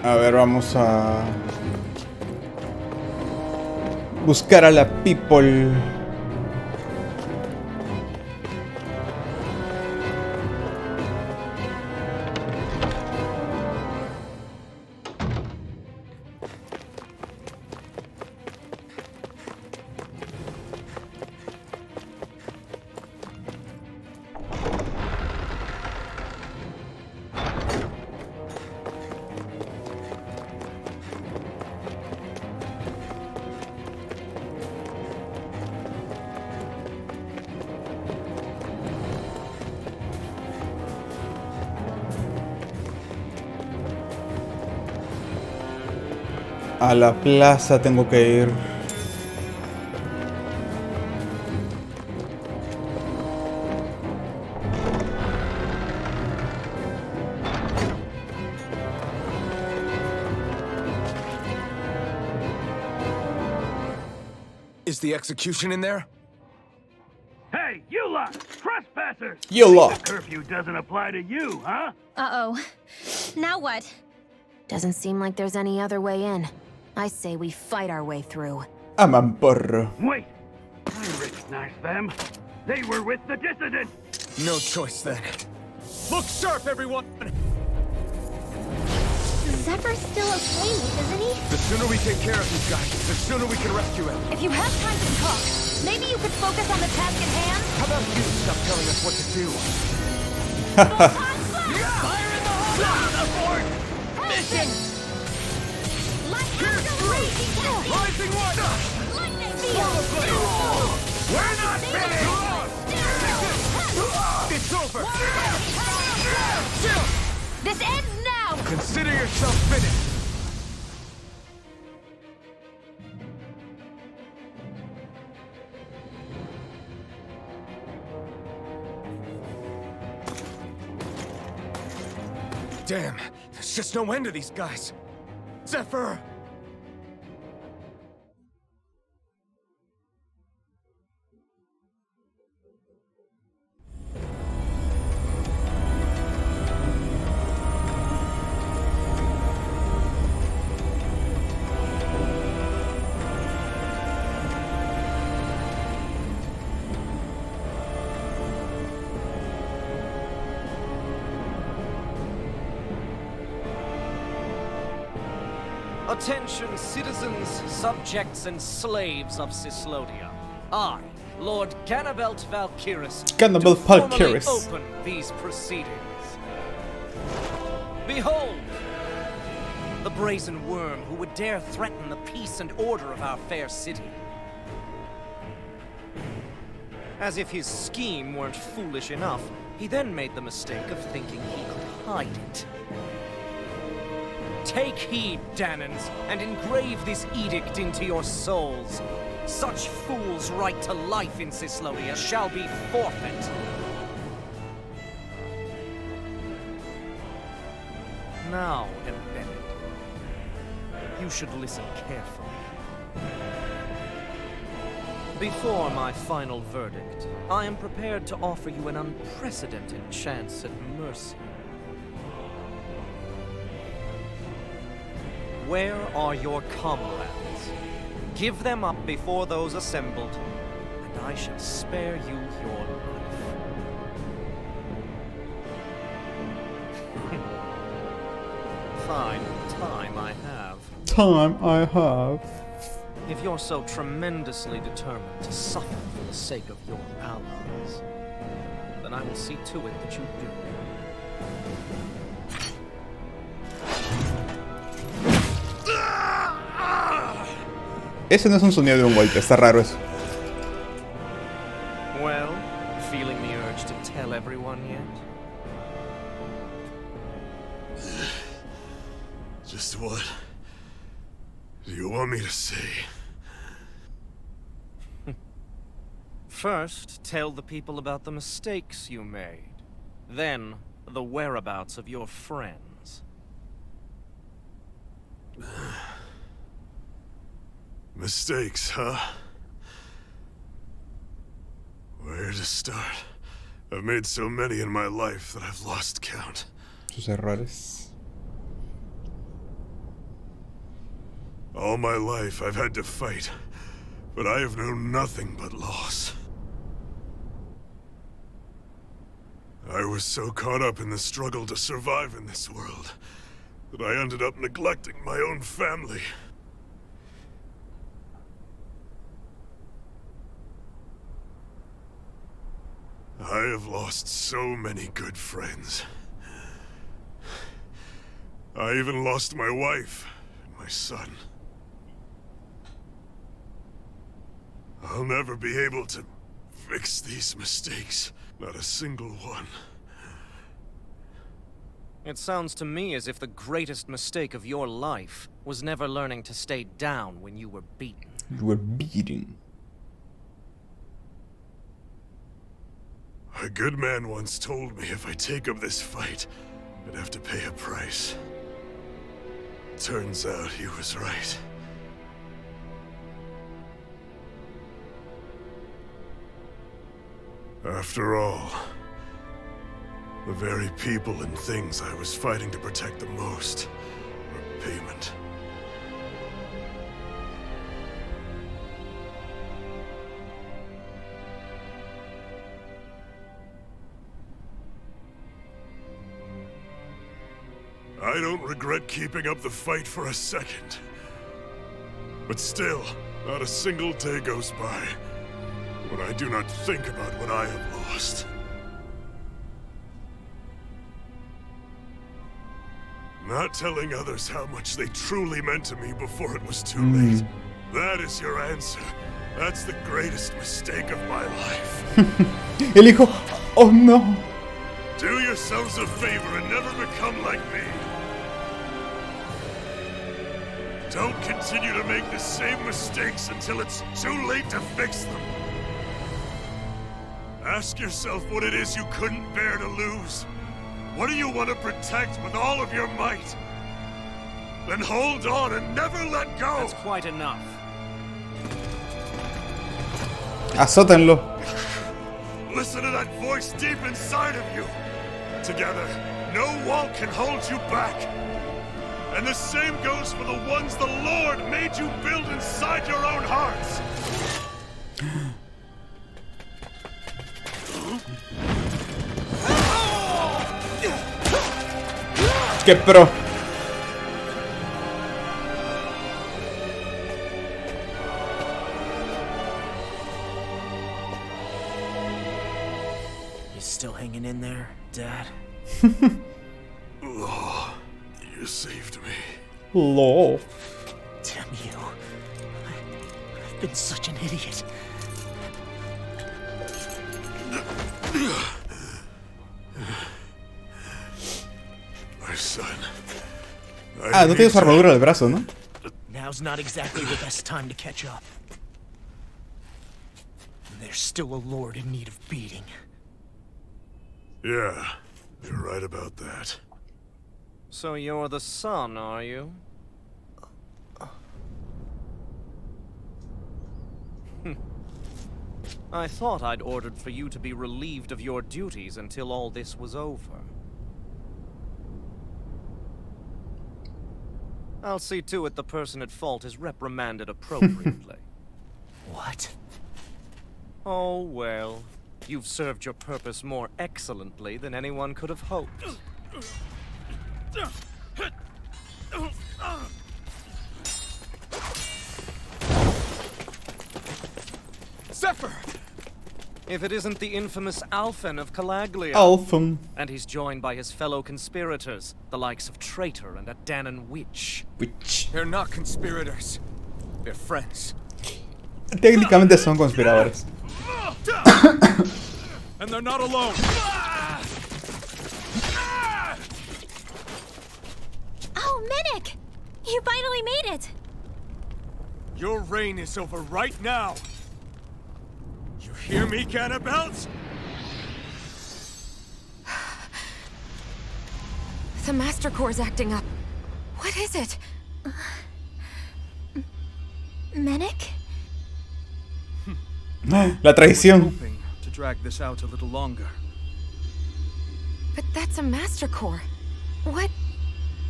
A ver, vamos a buscar a la people. A la plaza tengo que ir. Is the execution in there? Hey, you lot! Trespassers! You lot. The curfew doesn't apply to you, huh? Uh-oh. Now what? Doesn't seem like there's any other way in. I say we fight our way through. Aman porro. Wait! I recognize them. They were with the dissident! No choice then. Look sharp, everyone! Zephyr's still okay, isn't he? The sooner we take care of these guys, the sooner we can rescue him. If you have time to talk, maybe you could focus on the task at hand? How about you stop telling us what to do? Fire in the hole! Fire the fort! Mission! Lightning raging cannon! Rising one! Lightning field! We're not finished! It's over! This ends now! Consider yourself finished! Damn, there's just no end to these guys. Zephyr! Attention, citizens, subjects, and slaves of Cyslodia. I, Lord Ganabelt Valkyris, Ganabelt do formally Valkyris. open these proceedings. Behold, the brazen worm who would dare threaten the peace and order of our fair city. As if his scheme weren't foolish enough, he then made the mistake of thinking he could hide it. Take heed, Danans, and engrave this edict into your souls. Such fools' right to life in Cyslodia shall be forfeit. Now, embedded, you should listen carefully. Before my final verdict, I am prepared to offer you an unprecedented chance at mercy. Where are your comrades? Give them up before those assembled, and I shall spare you your life. Fine time I have. Time I have. If you're so tremendously determined to suffer for the sake of your allies, then I will see to it that you do. Ese no es un sonido de un golpe, está raro eso. Well, feeling the urge to tell everyone yet? Just what do you want me to say? First, tell the people about the mistakes you made. Then, the whereabouts of your friends. Mistakes, huh? Where to start? I've made so many in my life that I've lost count. Sus errores. All my life I've had to fight, but I have known nothing but loss. I was so caught up in the struggle to survive in this world that I ended up neglecting my own family. I have lost so many good friends. I even lost my wife and my son. I'll never be able to fix these mistakes. Not a single one. It sounds to me as if the greatest mistake of your life was never learning to stay down when you were beaten. You were beaten. A good man once told me if I take up this fight, I'd have to pay a price. Turns out he was right. After all, the very people and things I was fighting to protect the most were payment. I don't regret keeping up the fight for a second. But still, not a single day goes by when I do not think about what I have lost. Not telling others how much they truly meant to me before it was too late. That is your answer. That's the greatest mistake of my life. El hijo. Oh no. Do yourselves a favor and never become like me. Don't continue to make the same mistakes until it's too late to fix them. Ask yourself what it is you couldn't bear to lose. What do you want to protect with all of your might? Then hold on and never let go. That's quite enough. Azótenlo. Listen to that voice deep inside of you. Together, no wall can hold you back. And the same goes for the ones the Lord made you build inside your own hearts. ¡Qué pro! You still hanging in there, Dad? Oh, you saved me. LOL. Damn you. I've been such an idiot. My son. Ah, no tiene su armadura en el brazo, ¿no? Now's not exactly the best time to catch up. There's still a lord in need of beating. Yeah, you're right about that. So you're the son, are you? I thought I'd ordered for you to be relieved of your duties until all this was over. I'll see to it the person at fault is reprimanded appropriately. What? Oh, well. You've served your purpose more excellently than anyone could have hoped. Zephyr! If it isn't the infamous Alphen of Calaglia. Alphen. And he's joined by his fellow conspirators, the likes of Traitor and a Danon Witch. Witch. They're not conspirators. They're friends. Técnicamente son conspiradores. And they're not alone. Oh, Minnick! You finally made it! Your reign is over right now. You hear me, Cannibals? The Master Core's acting up. What is it? Minnick? La traición. Hoping to drag this out a little longer. But that's a Master Core. What?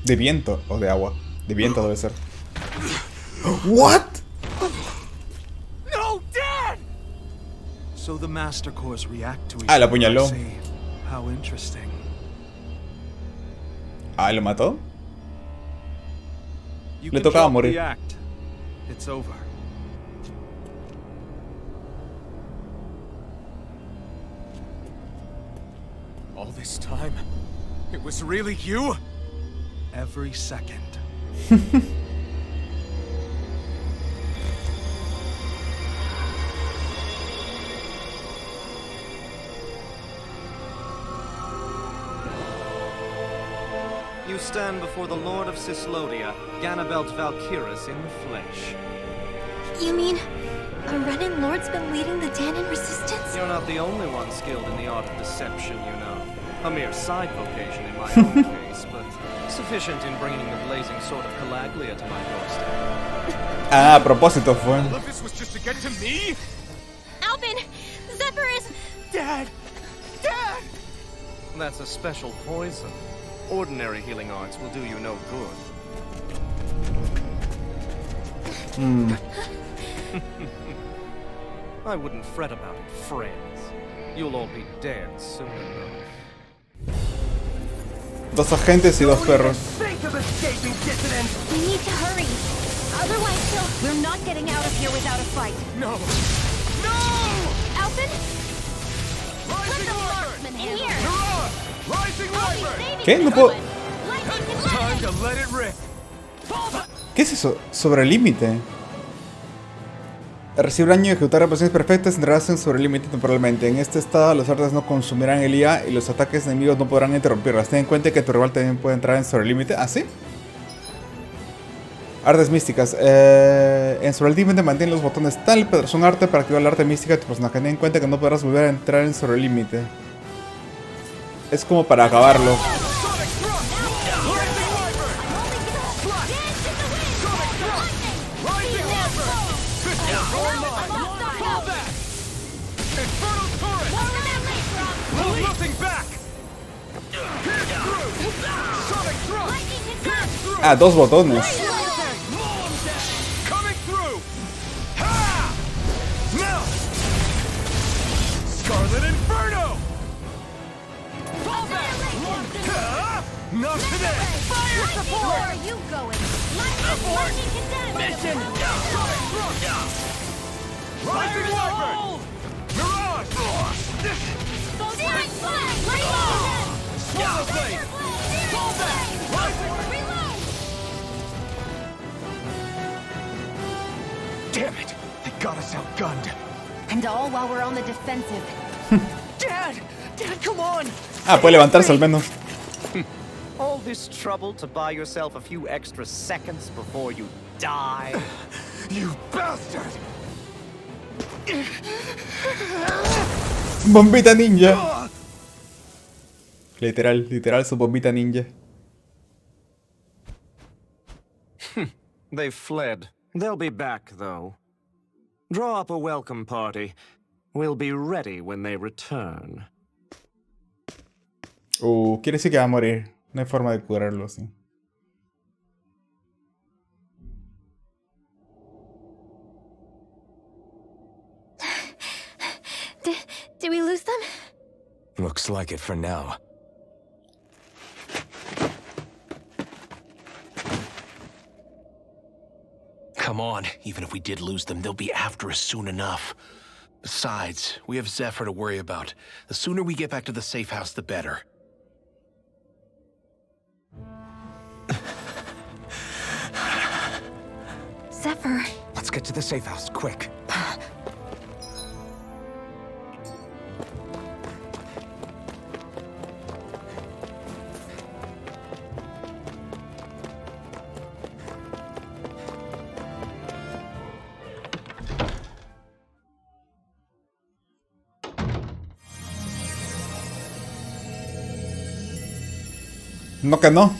De viento o de agua. De viento debe ser. What? No, Dad! So the Master Cores react to each Ah, la other. apuñaló. I see. How interesting. Ah, ¿lo mató? You Le can tocaba drop morir. the act. It's over. All this time, it was really you? Every second. You stand before the Lord of Cislodia, Ganabelt Valkyris in the flesh. You mean a Renan Lord's been leading the Danon resistance? You're not the only one skilled in the art of deception, you know. A mere side vocation in my own case, but sufficient in bringing the blazing sword of Calaglia to my doorstep. Ah, a propósito fue. All of this was just to get to me? Alvin! Zephyr is... Dad! Dad! That's a special poison. Ordinary healing arts will do you no good. I wouldn't fret about it, friends. You'll all be dead soon enough. 2 agentes y 2 perros. Think of escaping dissidents! We need to hurry. Otherwise, we're not getting out of here without a fight. No! No! Alvin? Let Rising the Wyvern! marksman in here. Hurrah! Rising I'll be Wyvern! saving ¿Qué? No you, puedo- Alvin. Lightning Time can to let it rip! ¿Qué es eso? Sobre el límite. Al recibir daño y ejecutar reparaciones perfectas, entrarás sobre el límite temporalmente. En este estado, las artes no consumirán el IA y los ataques enemigos no podrán interrumpirlas. Ten en cuenta que tu rival también puede entrar en sobre el límite. ¿Ah, sí? Artes místicas. En sobre el límite mantén los botones tal, pero son arte para activar el arte mística de tu personaje. Ten en cuenta que no podrás volver a entrar en sobre el límite. Es como para acabarlo. Ah, 2 botones. Coming through! Ha! Now! Scarlet Inferno! Ha! Not today! Fire support! Where are you going? Lightning condemned! Mission! Rising Wyvern! Mirage! Searing flag! Reload! Swallow Blade! Fall back! Rising! Reload! Damn it! They got us outgunned! And all while we're on the defensive. Dad! Dad, come on! Ah, puede levantarse al menos. All this trouble to buy yourself a few extra seconds before you die? You bastard! Bombita ninja. Literal su bombita ninja. They've fled. They'll be back, though. Draw up a welcome party. We'll be ready when they return. Quiere decir que va a morir. No hay forma de curarlo así. Did we lose them? Looks like it for now. Come on, even if we did lose them, they'll be after us soon enough. Besides, we have Zephyr to worry about. The sooner we get back to the safe house, the better. Zephyr. Let's get to the safe house, quick. No que no.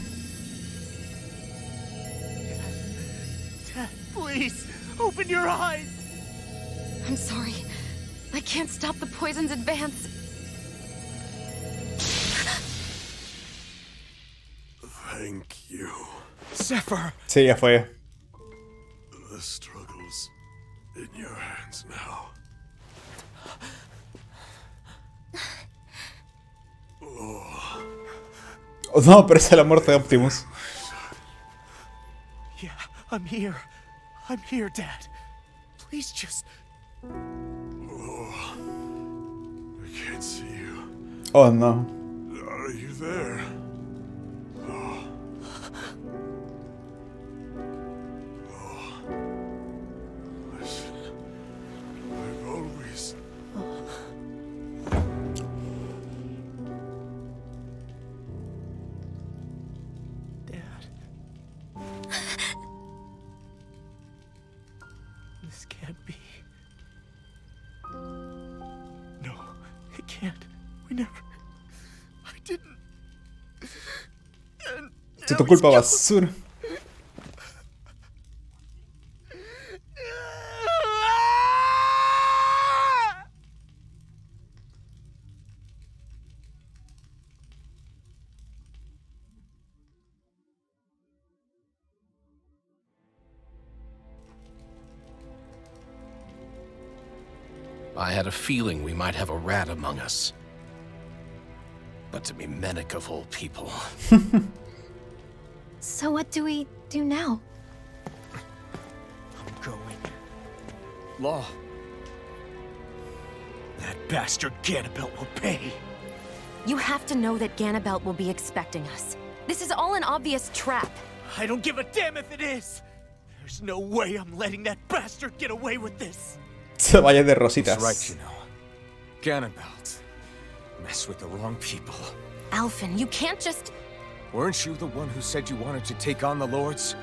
Please, open your eyes! I'm sorry. I can't stop the poison's advance. Thank you. Zephyr! Sí, ya fue. The struggle's in your hands now. Oh no, pero es la muerte de Optimus. Yeah, I'm here. I'm here, Dad. Please just... Oh, I can't see you. Oh no. Are you there? Oh. Oh. Listen, I've always... This can't be. No, it can't. We never... I didn't. And Es tu culpa, basura. I had a feeling we might have a rat among us. But to be Menic of all people. So what do we do now? I'm going. Law. That bastard Ganabelt will pay. You have to know that Ganabelt will be expecting us. This is all an obvious trap. I don't give a damn if it is. There's no way I'm letting that bastard get away with this. Se vaya de rositas. He's right, you know. Ganabelt. Mess with the wrong people. Alphen, you can't just... Weren't you the one who said you wanted to take on the Lords?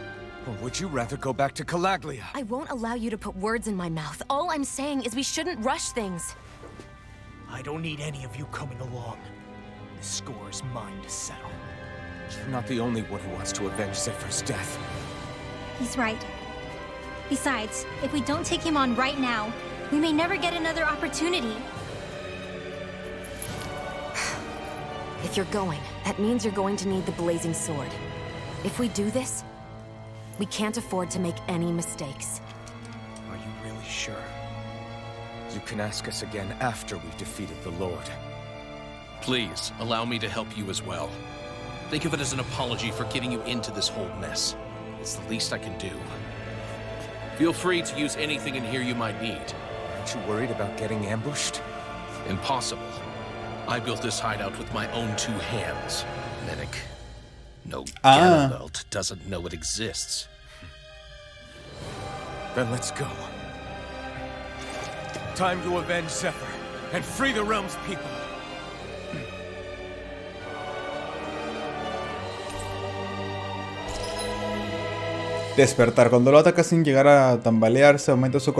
Or would you rather go back to Calaglia? I won't allow you to put words in my mouth. All I'm saying is we shouldn't rush things. I don't need any of you coming along. The score is mine to settle. You're not the only one who wants to avenge Zephyr's death. He's right. Besides, if we don't take him on right now, we may never get another opportunity. If you're going, that means you're going to need the Blazing Sword. If we do this, we can't afford to make any mistakes. Are you really sure? You can ask us again after we've defeated the Lord. Please, allow me to help you as well. Think of it as an apology for getting you into this whole mess. It's the least I can do. Feel free to use anything in here you might need. Aren't you worried about getting ambushed? Impossible. I built this hideout with my own 2 hands. Menic. No Ganabelt doesn't know it exists. Then let's go. Time to avenge Zephyr and free the realm's people. Despertar. Cuando lo ataca sin llegar a tambalearse, aumenta su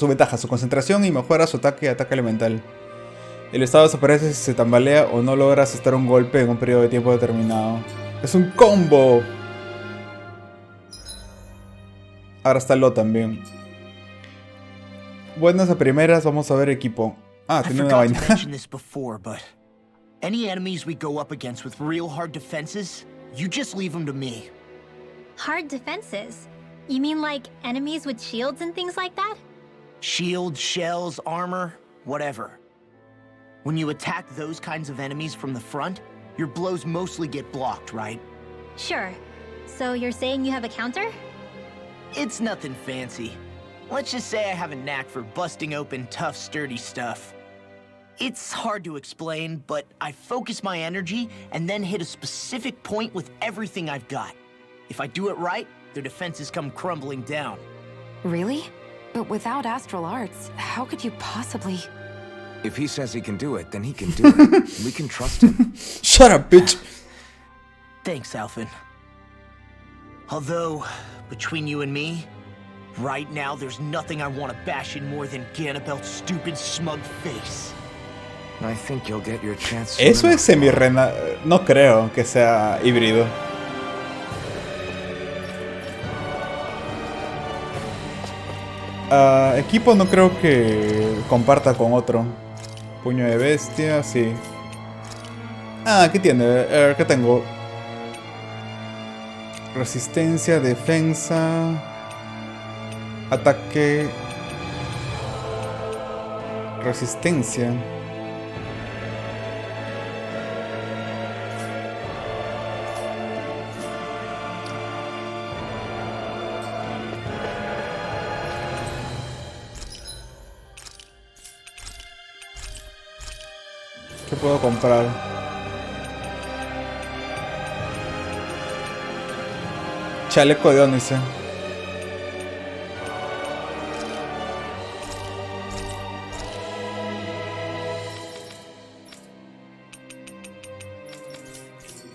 ventaja, su concentración y mejora su ataque elemental. El estado desaparece si se tambalea o no logra asestar un golpe en un periodo de tiempo determinado. ¡Es un combo! Ahora está Lo también. Buenas a primeras, vamos a ver equipo. Ah, tiene una vaina. Any enemies we go up against with real hard defenses, you just leave them to me. Hard defenses? You mean like enemies with shields and things like that? Shields, shells, armor, whatever. When you attack those kinds of enemies from the front, your blows mostly get blocked, right? Sure. So you're saying you have a counter? It's nothing fancy. Let's just say I have a knack for busting open tough, sturdy stuff. It's hard to explain, but I focus my energy and then hit a specific point with everything I've got. If I do it right, their defenses come crumbling down. Really? But without astral arts, how could you possibly... If he says he can do it, then he can do it. We can trust him. Shut up, bitch! Thanks, Alphen. Although, between you and me, right now there's nothing I want to bash in more than Ganabelt's stupid, smug face. I think you'll get your chance. Eso es semi-rena... No creo que sea híbrido. Equipo no creo que comparta con otro. Puño de bestia, sí. Ah, ¿qué tiene? ¿Qué tengo? Resistencia, defensa, ataque, resistencia. ¿Qué puedo comprar? Chaleco de ónice.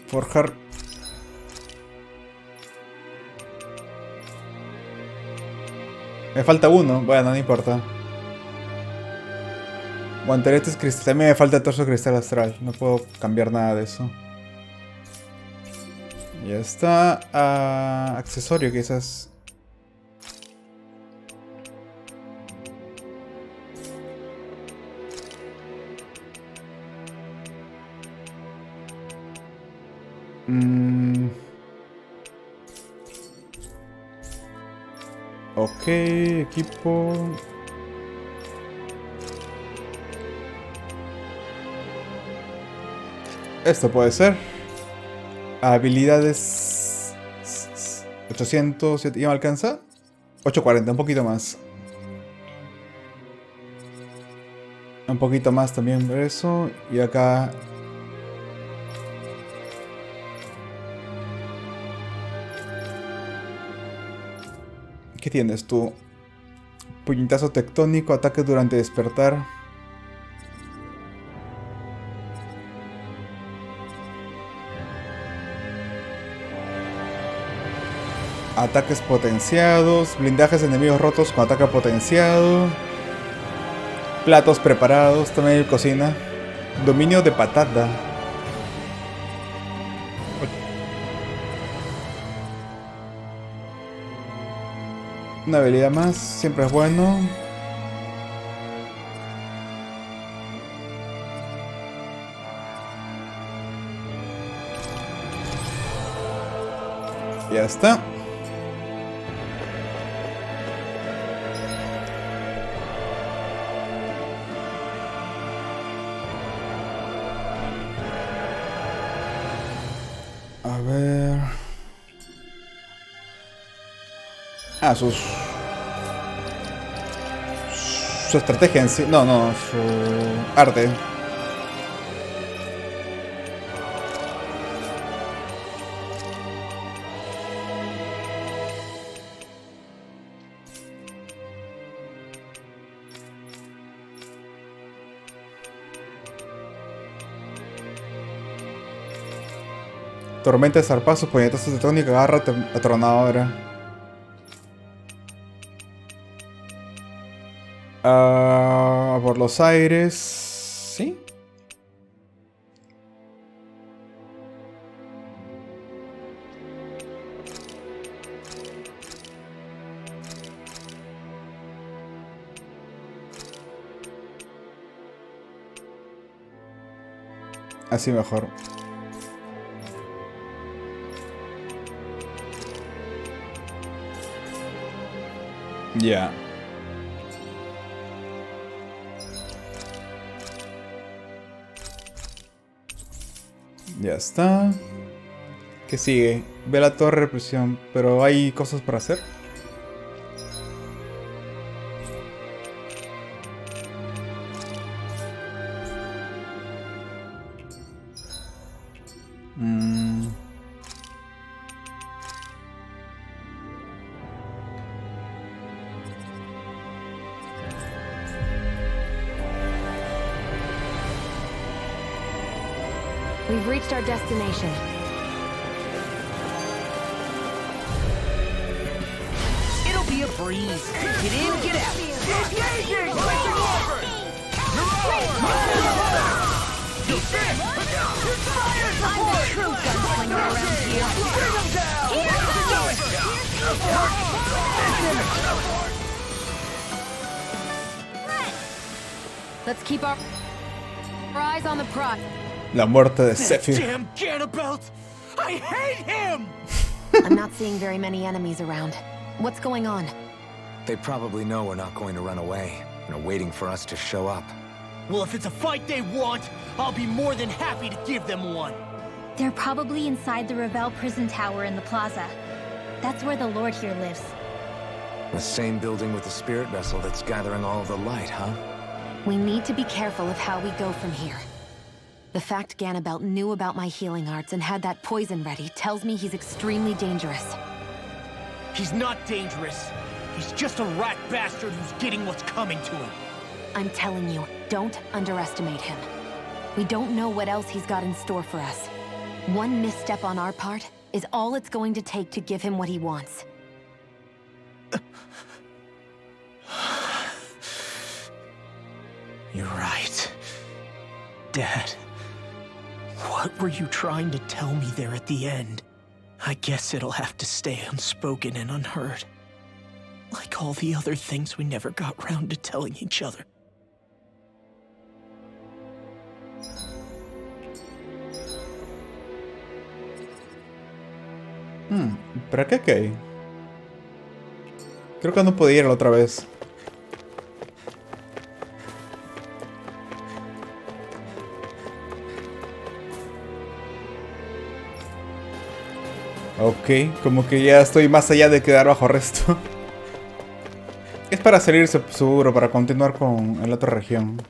Forjar. Me falta uno. Bueno, no importa. Guanteletes cristal. También me falta el torso cristal astral. No puedo cambiar nada de eso. Ya está. Accesorio quizás. Ok, equipo. Esto puede ser. Habilidades 800, ¿ya me alcanza? 840, un poquito más. Un poquito más también por eso. Y acá... ¿Qué tienes tú? Puñetazo tectónico, ataque durante despertar. Ataques potenciados, blindajes de enemigos rotos con ataque potenciado. Platos preparados, también hay cocina. Dominio de patata. Una habilidad más, siempre es bueno. Ya está. A ver. Ah, su estrategia en sí. No, su arte. Tormenta de zarpazos, puñetazos de tónica, garra atronadora. Por los aires. ¿Sí? Así mejor. Ya. Ya está. ¿Qué sigue? Ve la torre de presión. Pero hay cosas para hacer. We've reached our destination. It'll be a breeze. Get in, get out. Engaging! I'm the true gunslinger around here. Bring them down! Let's keep our eyes on the prize. La muerte de Zephyr. Damn Ganabelt! I hate him! I'm not seeing very many enemies around. What's going on? They probably know we're not going to run away and are waiting for us to show up. Well, if it's a fight they want, I'll be more than happy to give them one. They're probably inside the Revel prison tower in the plaza. That's where the Lord here lives. The same building with the spirit vessel that's gathering all of the light, huh? We need to be careful of how we go from here. The fact Ganabelt knew about my healing arts and had that poison ready tells me he's extremely dangerous. He's not dangerous. He's just a rat bastard who's getting what's coming to him. I'm telling you, don't underestimate him. We don't know what else he's got in store for us. One misstep on our part is all it's going to take to give him what he wants. You're right. Dad, what were you trying to tell me there at the end? I guess it'll have to stay unspoken and unheard. Like all the other things we never got round to telling each other. ¿Para qué qué? Creo que no podía ir la otra vez. Ok, como que ya estoy más allá de quedar bajo arresto. Es para salirse seguro, para continuar con la otra región.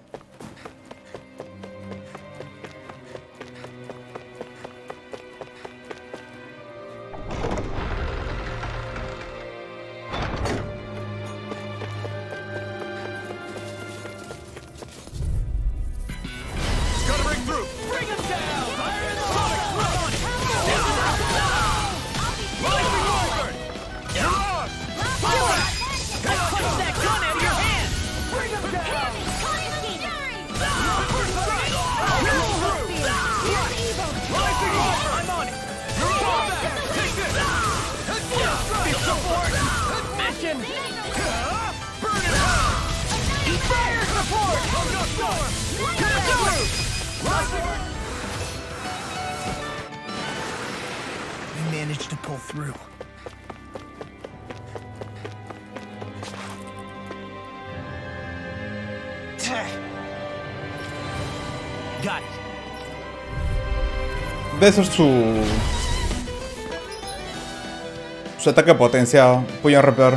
We managed to pull through. Got it. Debe ser su ataque potenciado. Puño romper.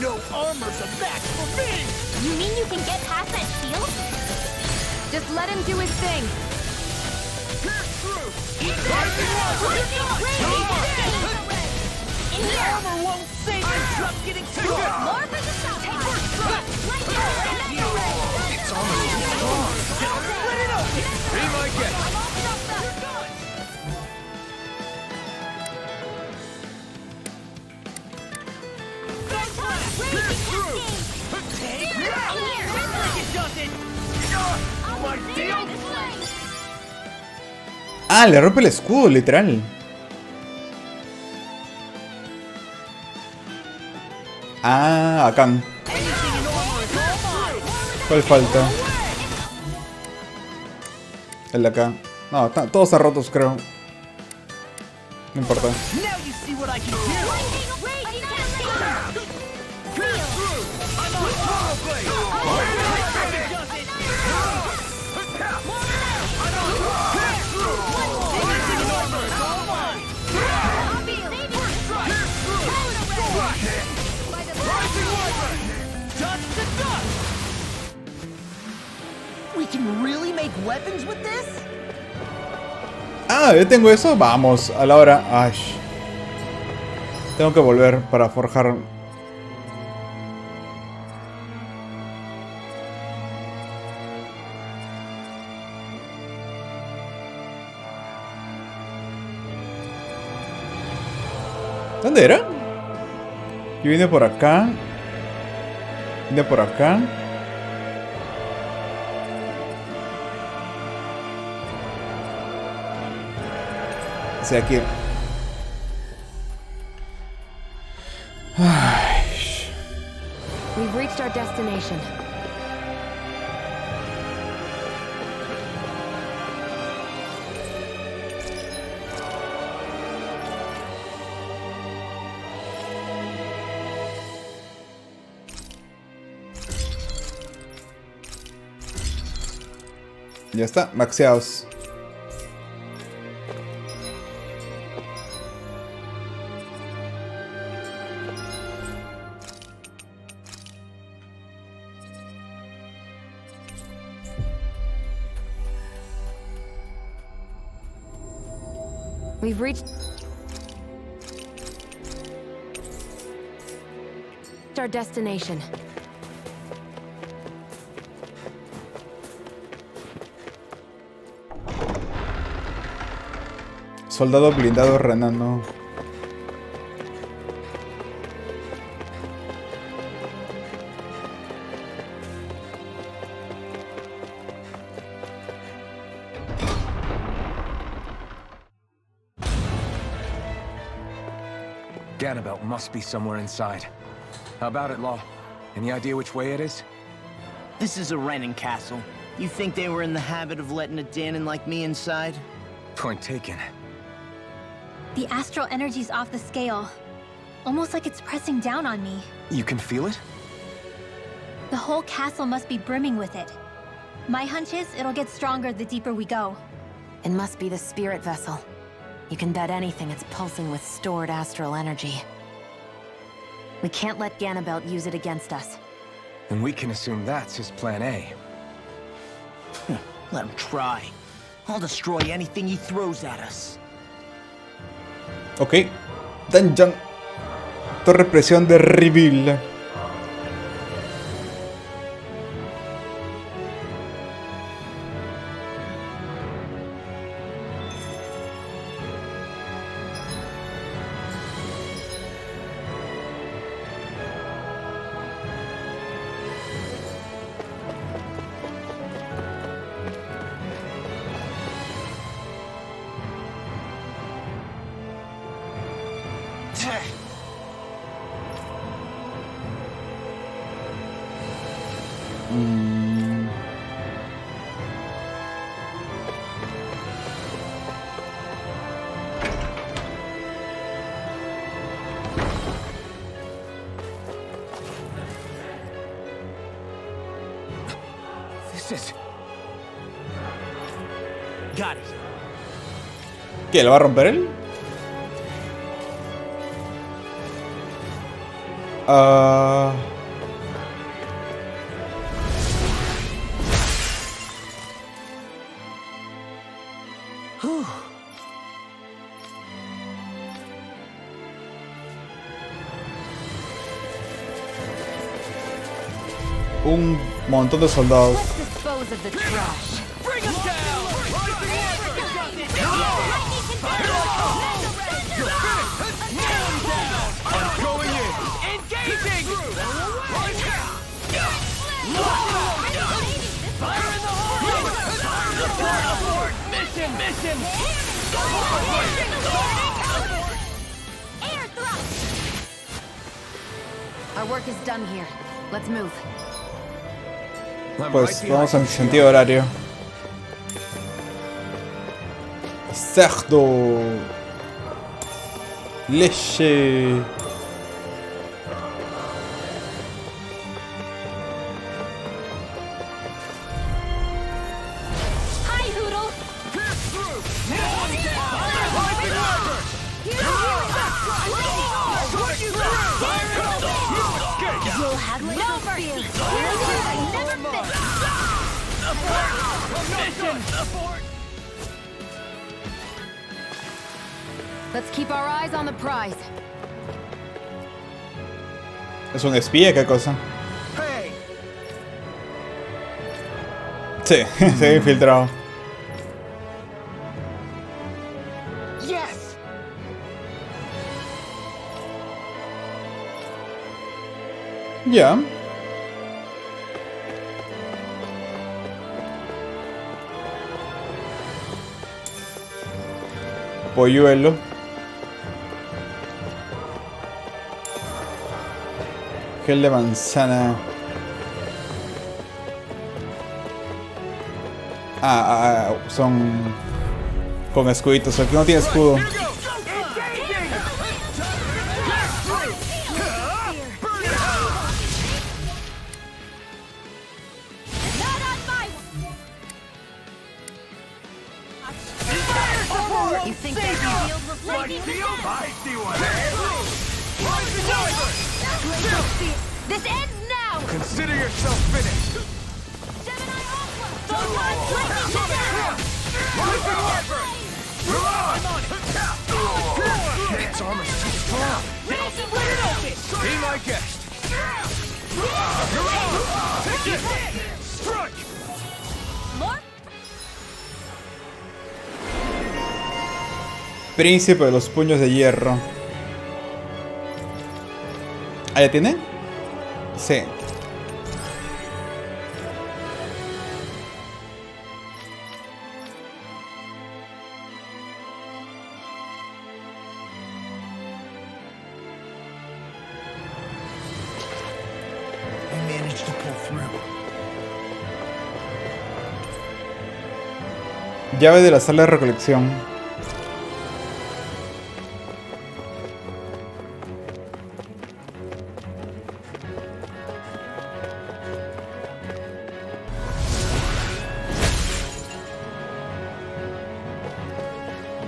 No armor's a match for me! You mean you can get past that shield? Just let him do his thing. In here! Armor won't save me! I'm just getting too More for the shot! Take first strike! It's almost too strong! Let it up! Be my guest! Ah, le rompe el escudo, literal. Ah, acá. ¿Cuál falta? El de acá. No, todos están rotos, creo. No importa. We can really make weapons with this? Ah, yo tengo eso. Vamos, a la hora. Ay. Tengo que volver para forjar. ¿Dónde era? Yo vine por acá. Vine por acá. Hacia aquí. We've reached our destination. Ya está, maxeados. We've reached our destination. Soldado blindado renano. Ganabelt must be somewhere inside. How about it, Law? Any idea which way it is? This is a Renin castle. You think they were in the habit of letting a Danon like me inside? Point taken. The astral energy's off the scale. Almost like it's pressing down on me. You can feel it? The whole castle must be brimming with it. My hunch is it'll get stronger the deeper we go. It must be the spirit vessel. You can bet anything it's pulsing with stored astral energy. We can't let Ganabelt use it against us. And we can assume that's his plan A. Let him try. I'll destroy anything he throws at us. Ok. Dungeon. Torre presión de reveal. This is... Got it. ¿Qué? ¿Lo va a romper él? Un montón de soldados. Let's dispose of the trash. Bring him down! I'm going in! Engaging! Fire in the hole! Abort! Mission! Air thrust! Our work is done here. Let's move. Pues vamos en sentido horario. Cerdo. Leche. Hi, Hoodle! You'll have no mercy! Never miss! Let's keep our eyes on the prize. ¿Es un espía? ¿Qué cosa? Hey! Sí, se ha infiltrado. Yes! Ya. Polluelo. Gel de manzana. Son con escuditos. Aquí no tiene escudo. like steel? I see what This ends now! Consider yourself finished. Its armor's too strong. Be my guest. Strike! More? Príncipe de los puños de hierro. ¿Ah, ya tiene? Sí. Llave de la sala de recolección.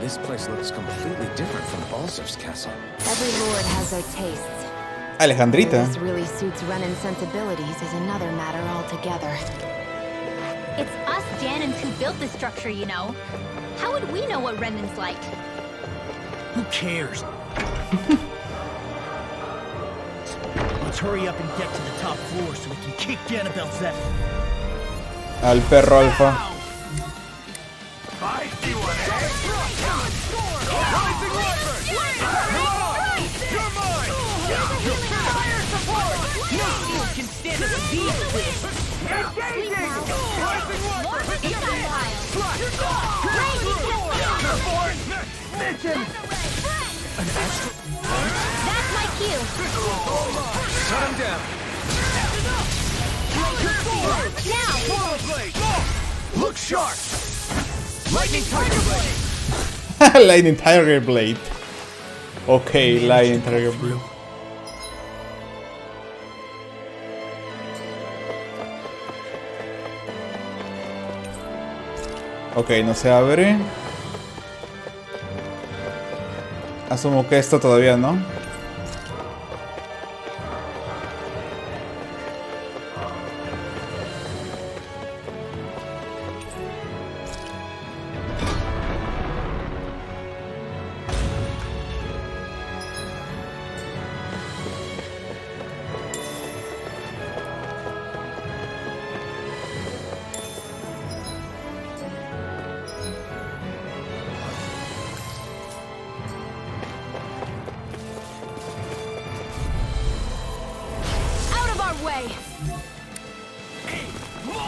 This place looks completely different from Balsaf's castle. Every lord has their tastes. Alejandrita. This really suits Renan's sensibilities is another matter altogether. It's us Danans who built this structure, you know. How would we know what Renan's like? Who cares? Let's hurry up and get to the top floor so we can kick Annabelle's ass. Al perro alfa. I see what Rising Wyvern! You're mine! Fire support! No steel can stand up to these things. Engaging! Rising Wyvern! Mission! An astral... That's my cue. Shut him down. Now! Forward blade! Look sharp. Lightning Tiger Blade! Lightning Tiger Blade. Ok, Lightning Tiger Blade. Ok, no se abre. Asumo que esto todavía no.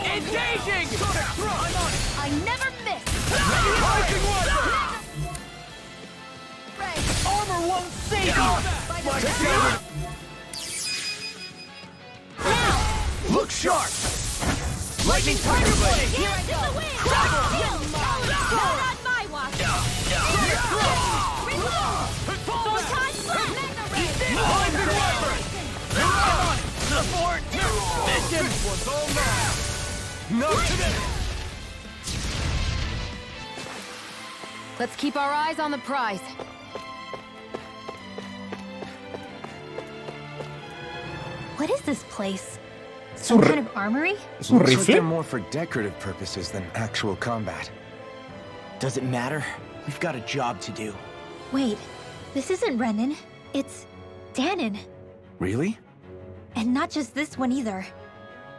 Engaging! I never miss! Rising Wyvern! Armor won't save you! Look sharp! Lightning Tiger Blade! Here I go! Not on my watch! Rising Wyvern! Support! Mission was all mine! Not today! Let's keep our eyes on the prize. What is this place? Es Some un, kind of armory? ¿es un Looks like they're rifle? more for decorative purposes than actual combat. Does it matter? We've got a job to do. Wait, this isn't Renan. It's Danon. Really? And not just this one either.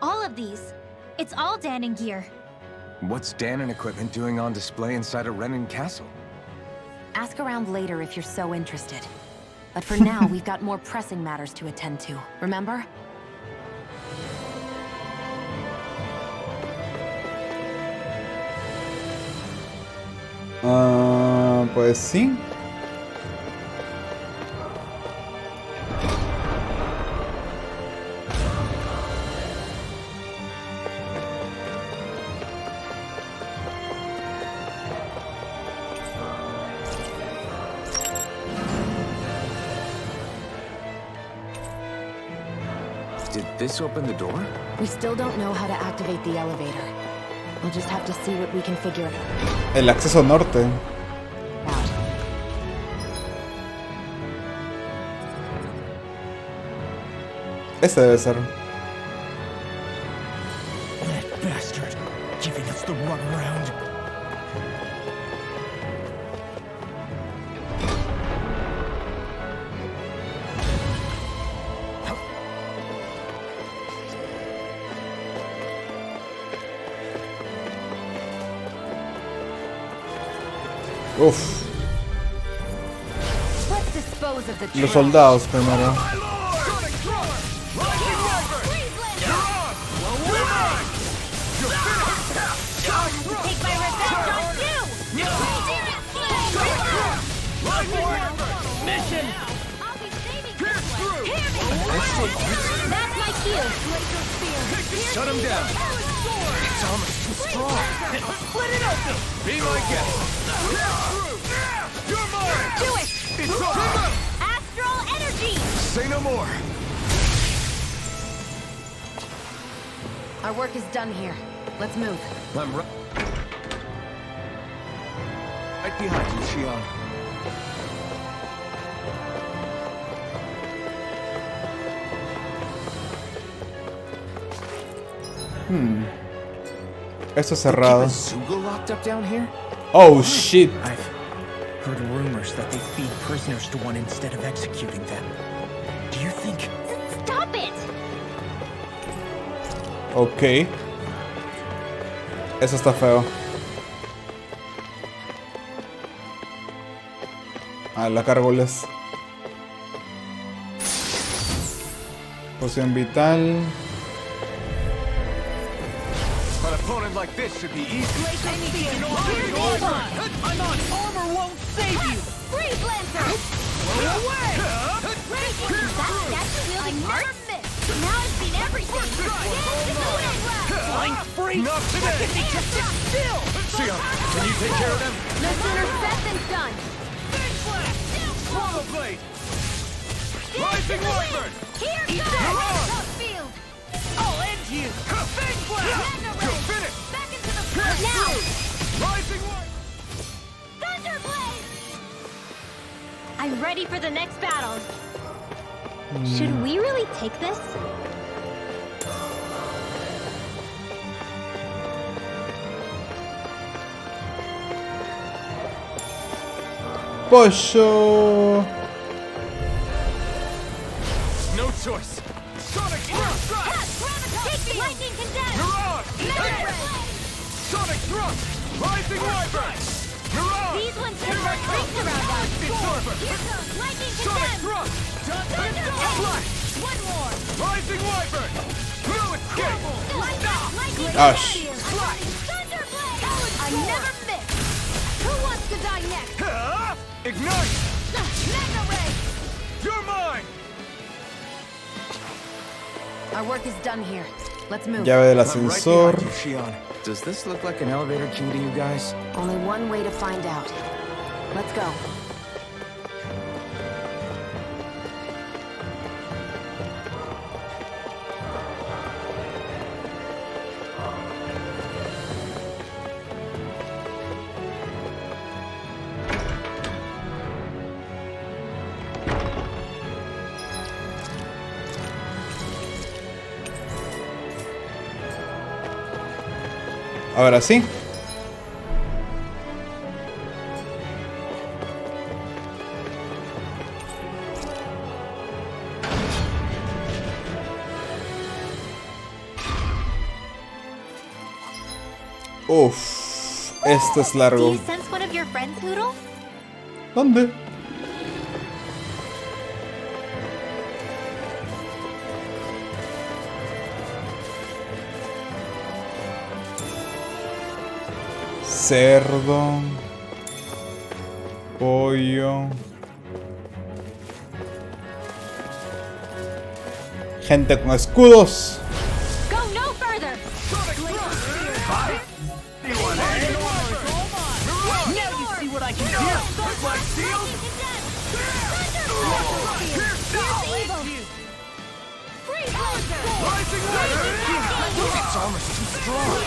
All of these. It's all Danon gear. What's Danon equipment doing on display inside a Renan castle? Ask around later if you're so interested. But for now, we've got more pressing matters to attend to. Remember? Pues sí. Did this open the door? We still don't know how to activate the elevator. We'll just have to see what we can figure El acceso norte. out. Este debe ser. That bastard, giving us the runaround. Uf. Let's dispose of the Los trash. soldados primero. Take my revenge on you! Mission! I'll be saving this one. Hear me! That's my cue. Laser spear. Shut him down. It's almost too strong. Split it open! Be my guest. You're mine! Do it! It's over. Astral energy! Say no more. Our work is done here. Let's move. I'm right behind you, Shion. Esto es cerrado. Zugo locked up down here? Oh shit. I've heard rumors that they feed prisoners to one instead of executing them. Do you think... Stop it! Ok. Eso está feo. Ah, la cárgoles. Poción vital. An opponent like this should be easy. I'm on! Armor won't save you! Freeze Lancer! Away! That's wielding never miss! Now I've seen everything! Flying free! Not today! Just sit still! Shion, can you take care of them? No sooner said than done! Swallow blade! Rising Wyvern! Here Eat goes! that! Tough field! I'll end you! Fang blast! You're finished! Back into the field now! Rising Wyvern! Thunderblade! I'm ready for the next battle. Should we really take this? Pollo. No choice! Sonic Thrust! Lightning condemned! Mirage! Sonic Thrust! Rising Wyvern! Mirage! These ones can work tricks around us! Absorber! Here goes lightning Sonic condemned! Thrust! Flash! One more! Rising Wyvern! No escape! Lightning Ash. Thunderblade! I never miss! Who wants to die next? Ignite! Mega Ray! You're mine! Our work is done here. Let's move. Llave del I'm right ascensor. behind you, Shion. Does this look like an elevator key to you guys? Only one way to find out. Let's go. Ahora sí. Uf, esto es Do largo. you sense one of your friends, Noodle? ¿Dónde? Cerdo. Pollo. Gente con escudos. Go no further! Now you see what I can do! Like steel? Rising Wyvern! It's almost too strong!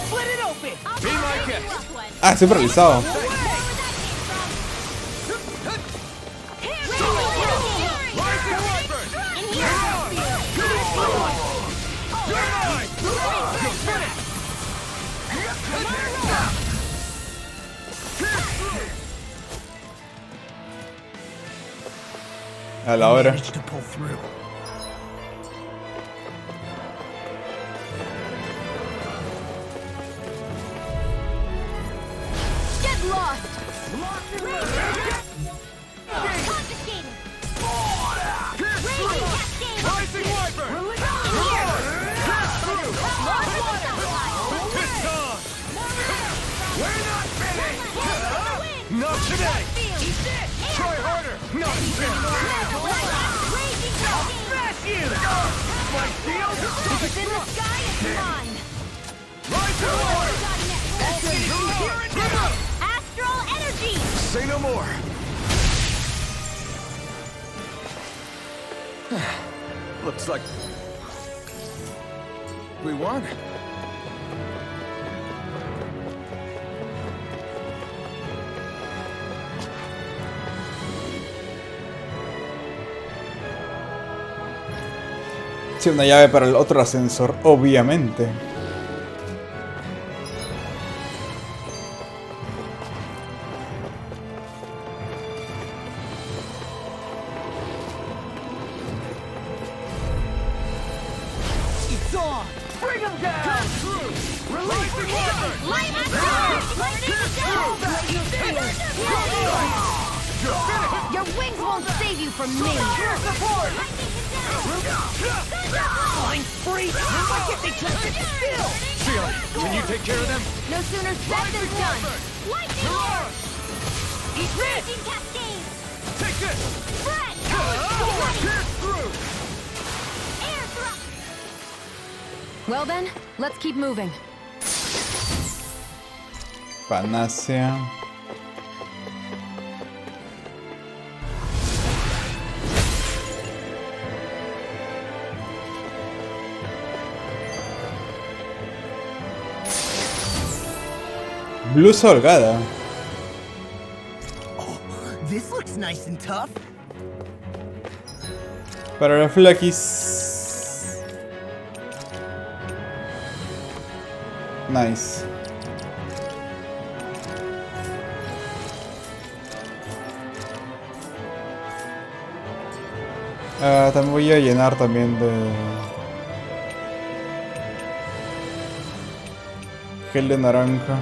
Split it open! Be my guest! Ah, estoy paralizado. Rising Wyvern! A la hora. Managed to pull through. Get lost! Confiscated! Raging cascade! Rising Wyvern! It's on! We're not finished! Not today! Try harder! Not today! I'll smash you! My shield! If it's in the sky, it's mine! Rising Wyvern! Here and now! Astral energy! Say no more. Looks like we won. Sí, una llave para el otro ascensor, obviamente. It's on! Bring him down! Come through! Release the Wyvern! Light astral! Your wings won't save you from me! Your support! Fine, free! Why can't they just sit still? Sheila, can you take care of them? No sooner said than done! Lightning orb! Eat Raging cascade! Take this! Spread! Pierce through! Air thrust! Well then, let's keep moving. Panacea. Blusa holgada. Oh, this looks nice and tough. Para reflex. Nice. También voy a llenar también de gel de naranja.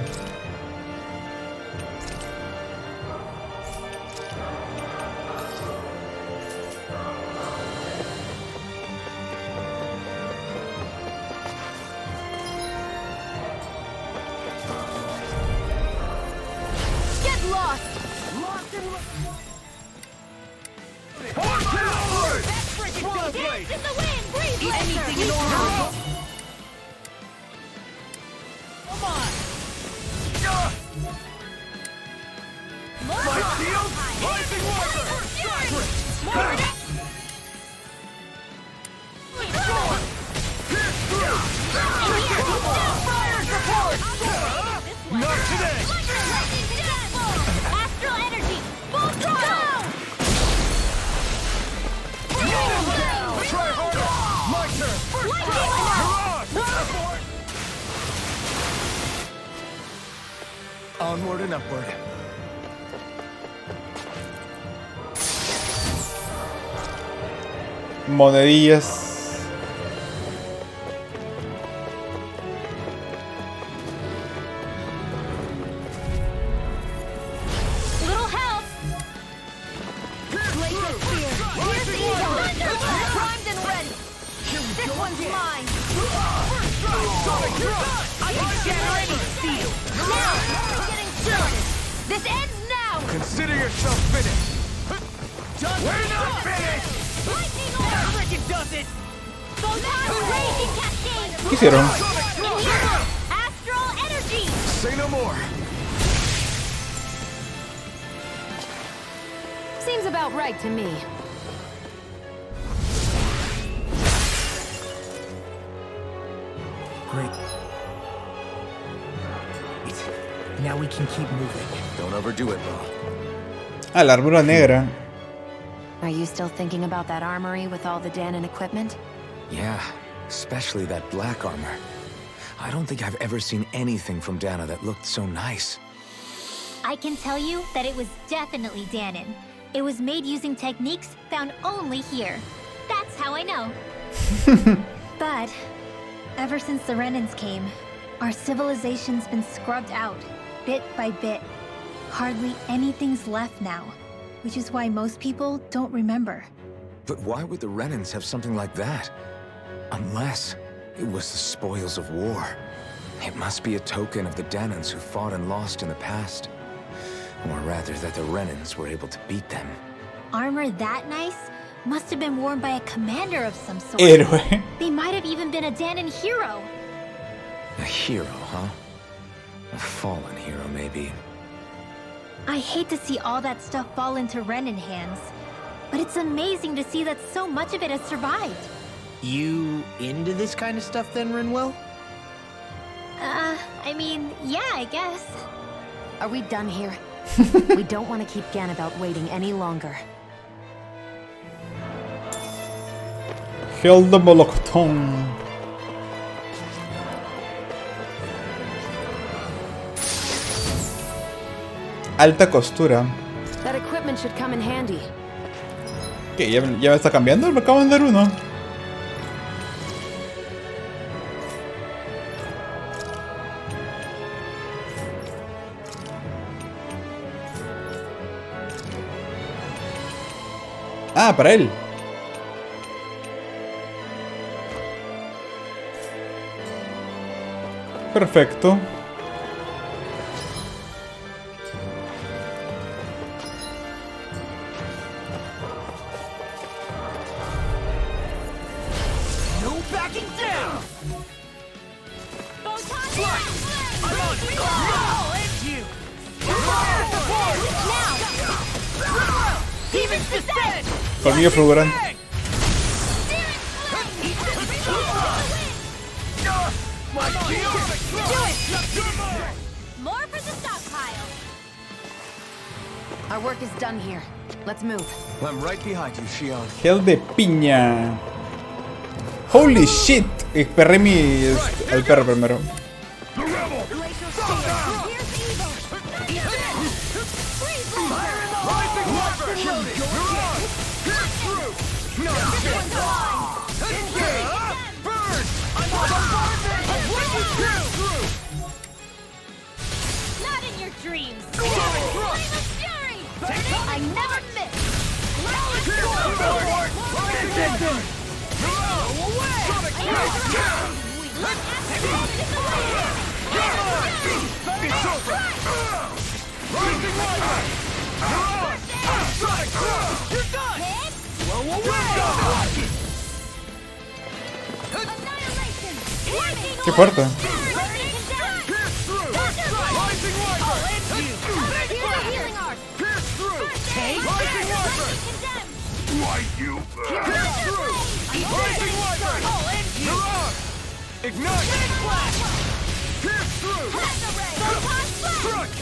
Get lost! Dance in the wind! Breathe Anything in laser! order. Come on! My shield! Rising Wyvern! Not today! Astral energy! Full throttle! Try harder! My turn! Come on! Onward and upward. Monedillas. Little help! Laser spear! Here's the eagle! Primed and ready! This one's mine! I can shatter any steel. Now! Getting started! This ends now! Consider yourself finished. We're not finished! Lightning orb! Frickin' does it! Photon raging cascade! ¿Qué hicieron? Astral energy! Say no more. Seems about right to me. Great. Now we can keep moving. Don't overdo it, Law. Ah, la armadura negra. Are you still thinking about that armory with all the Danon equipment? Yeah, especially that black armor. I don't think I've ever seen anything from Dana that looked so nice. I can tell you that it was definitely Danon. It was made using techniques found only here. That's how I know. But ever since the Renans came, our civilization's been scrubbed out, bit by bit. Hardly anything's left now, which is why most people don't remember. But why would the Renans have something like that? Unless it was the spoils of war. It must be a token of the Danans who fought and lost in the past. Or rather, that the Renans were able to beat them. Armor that nice must have been worn by a commander of some sort. Héroe. They might have even been a Danan hero. A hero, huh? A fallen hero, maybe. I hate to see all that stuff fall into Renan hands, but it's amazing to see that so much of it has survived. You into this kind of stuff then, Rinwell? I mean, yeah, I guess. Are we done here? We don't want to keep Ganabelt waiting any longer. Hilda Molokton. Alta costura. That equipment should come in handy. ¿Qué? ¿Ya me está cambiando? Me acaban de dar uno. Ah, para él. Perfecto. No backing down! I'll end you! Now! Demons descend! Colmillo fulgurante. More for the stockpile. Our work is done here. Let's move. I'm right behind you, Shion. Gel de piña. Holy shit. Perré el perro primero. Not in your dreams. Flame of fury. I never miss. Qué fuerte. Why you? Ignite! Pierce through! Strike!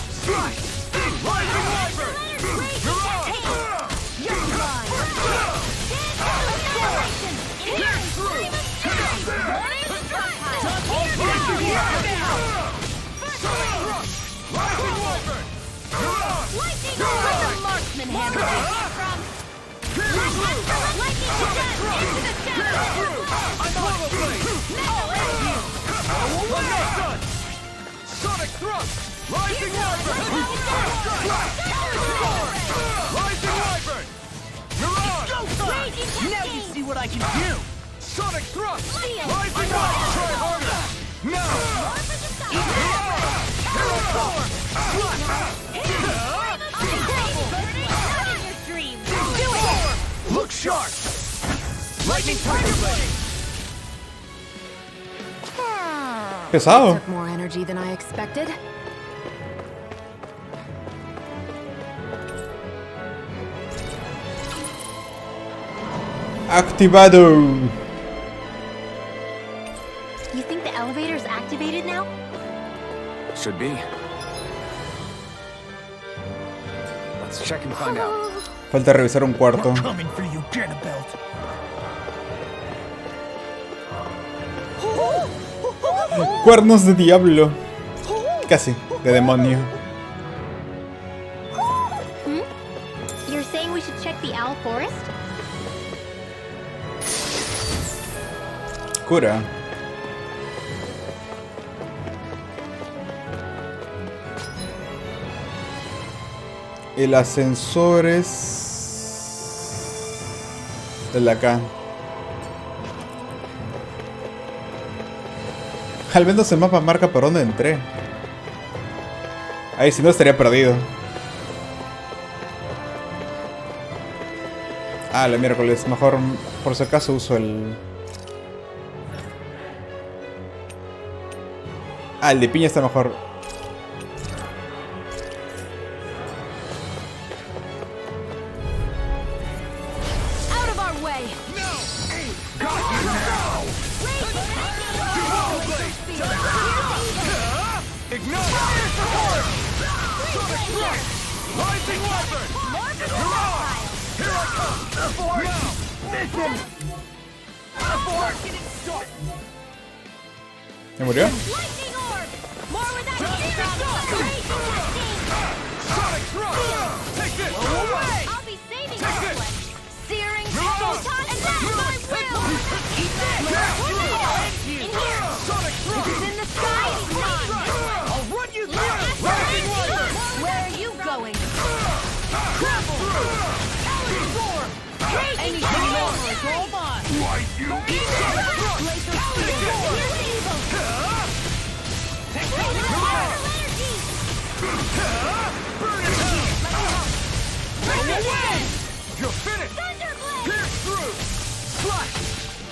Strike! Rising Wyvern! You're on! Pierce through! Rising Wyvern! You're on! Marksman handle from Sonic thrust! Rising Wyvern! Rising Wyvern! You're on! Now you see what I can do! Sonic thrust! Rising Wyvern! Try harder! Now! Hero form! Look sharp! Lightning Tiger Blade! Pesado. Took more energy than I expected. Activado. You think the elevator's activated now? Should be. Let's check and find out. Falta revisar un cuarto. We're coming for you, Ganabelt. Cuernos de diablo. Casi, de demonio. You're oscura. El ascensor es... el de acá. Al menos el mapa marca por dónde entré. Ahí si no estaría perdido. Ah, la miércoles. Mejor por si acaso uso el... Ah, el de piña está mejor. ¿Me murió? You're finished! Pierce through! Slash!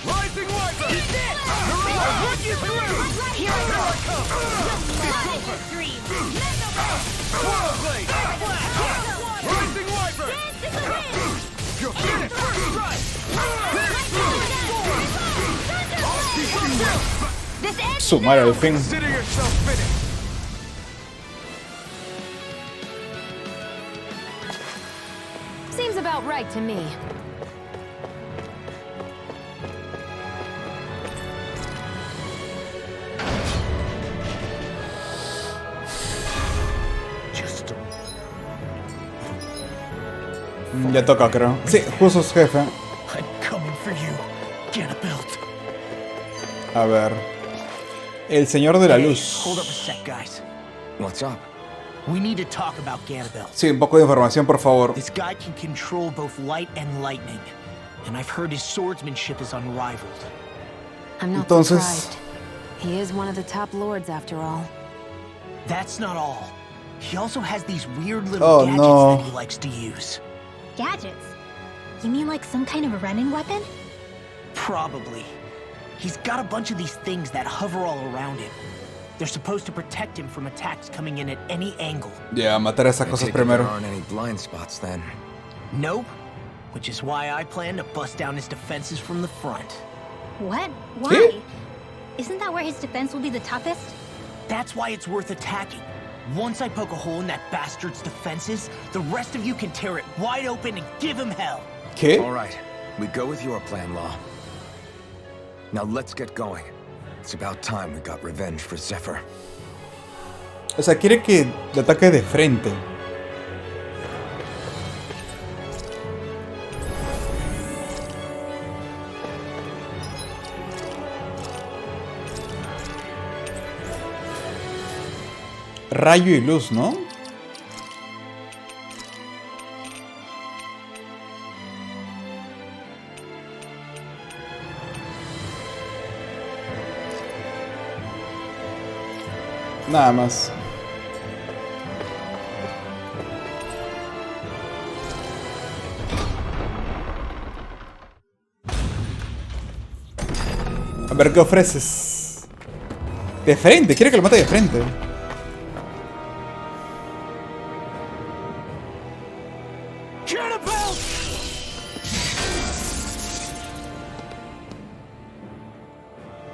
Rising Wiper! Eat this! I'll run you through! Here I come! It's over! Swirl Blade! Flash! Rising Wiper! You're finished! First strike! Pierce through! Sumar al fin. Consider yourself finished! Seems about right to me. Ya toca, creo. Sí, justo es jefe. I'm coming for you. Get a belt. A ver. El señor de la luz. Hold up a sec, guys. What's up? We need to talk about Ganabel. Sí, un poco de información, por favor. This guy can control both light and lightning, and I've heard his swordsmanship is unrivaled. I'm not Entonces... surprised. He is one of the top lords, after all. That's not all. He also has these weird little gadgets that he likes to use. Gadgets? You mean like some kind of a Renin weapon? Probably. He's got a bunch of these things that hover all around him. They're supposed to protect him from attacks coming in at any angle. Ya, matar esas cosas primero. There aren't any blind spots then. Nope. Which is why I plan to bust down his defenses from the front. What? Why? Isn't that where his defense will be the toughest? That's why it's worth attacking. Once I poke a hole in that bastard's defenses, the rest of you can tear it wide open and give him hell. ¿Qué? All right, we go with your plan, Law. Now let's get going. It's about time we got revenge for Zephyr. O sea, quiere que le ataque de frente. Rayo y luz, ¿no? Nada más. A ver qué ofreces. De frente, quiere que lo mate de frente.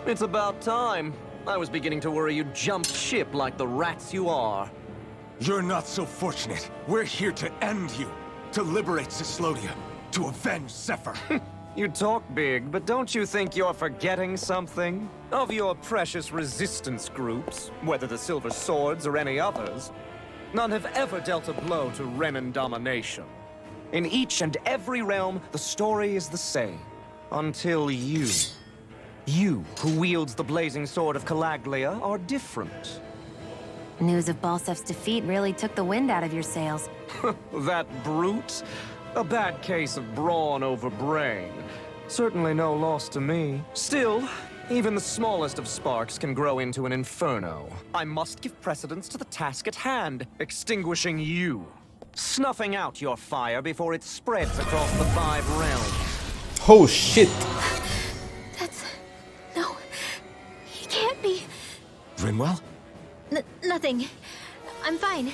It's about time. I was beginning to worry you jumped ship like the rats you are. You're not so fortunate. We're here to end you. To liberate Cyslodia. To avenge Zephyr. You talk big, but don't you think you're forgetting something? Of your precious resistance groups, whether the Silver Swords or any others, none have ever dealt a blow to Renin domination. In each and every realm, the story is the same. Until you. You, who wields the blazing sword of Calaglia, are different. News of Balsef's defeat really took the wind out of your sails. That brute? A bad case of brawn over brain. Certainly no loss to me. Still, even the smallest of sparks can grow into an inferno. I must give precedence to the task at hand, extinguishing you. Snuffing out your fire before it spreads across the 5 realms. Oh shit. No, he can't be. Rinwell? Nothing. I'm fine.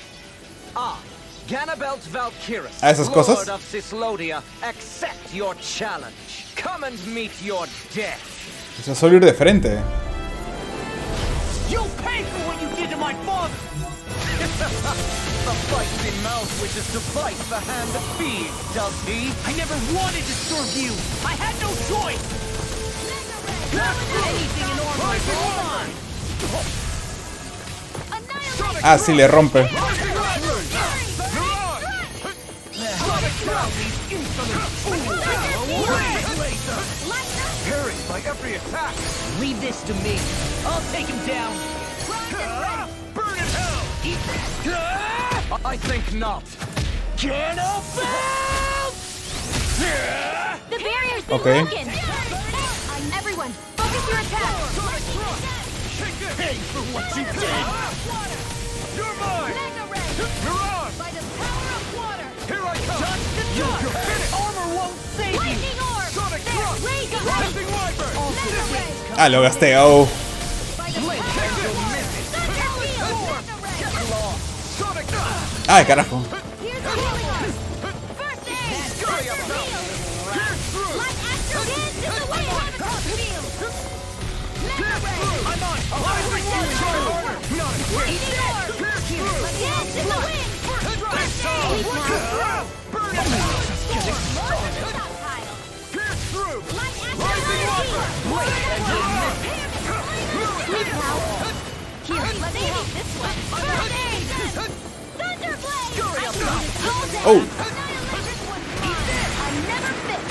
Ah, Ganabelt Valkyris, esas cosas. Lord of Cislodia, accept your challenge. Come and meet your death. O sea, solo ir de frente. You'll pay for what you did to my father! The feisty mouth wishes to bite the hand that feeds, does he? I never wanted to serve you! I had no choice! Anything in armor is all mine! Ah, sí, le rompe. Parried by every attack. Leave this to me. I'll take him down. Burn in hell. I think not. The barrier's been Okay. broken! Everyone, focus your attack! Pay for what you did. You're mine. You're on. By the power of water! Here I come. You're finished. Armor won't save you. Lightning orb! Sonic There, thrust. raise it! Rising Wyvern. Mega ray! Ah, lo gasté. Oh. By the power of water! Thunder field! Mega ray! Sonic thrust. Ay, carajo. Here's the healing orb! First aid! Thunder field! Pierce through. Light astro dance in the wind! Field! Mega ray! I'm on. Rising Wyvern. Try harder. Not a quick. Lightning orb! Dance in the wind! First aid! Burn in hell. Stockpile! Pierce through. Light Rising astro Wyvern. Sleep now! Healing! Let's take this one! First aid! Thunder blade! Oh. Annihilate! This one's mine! I never miss!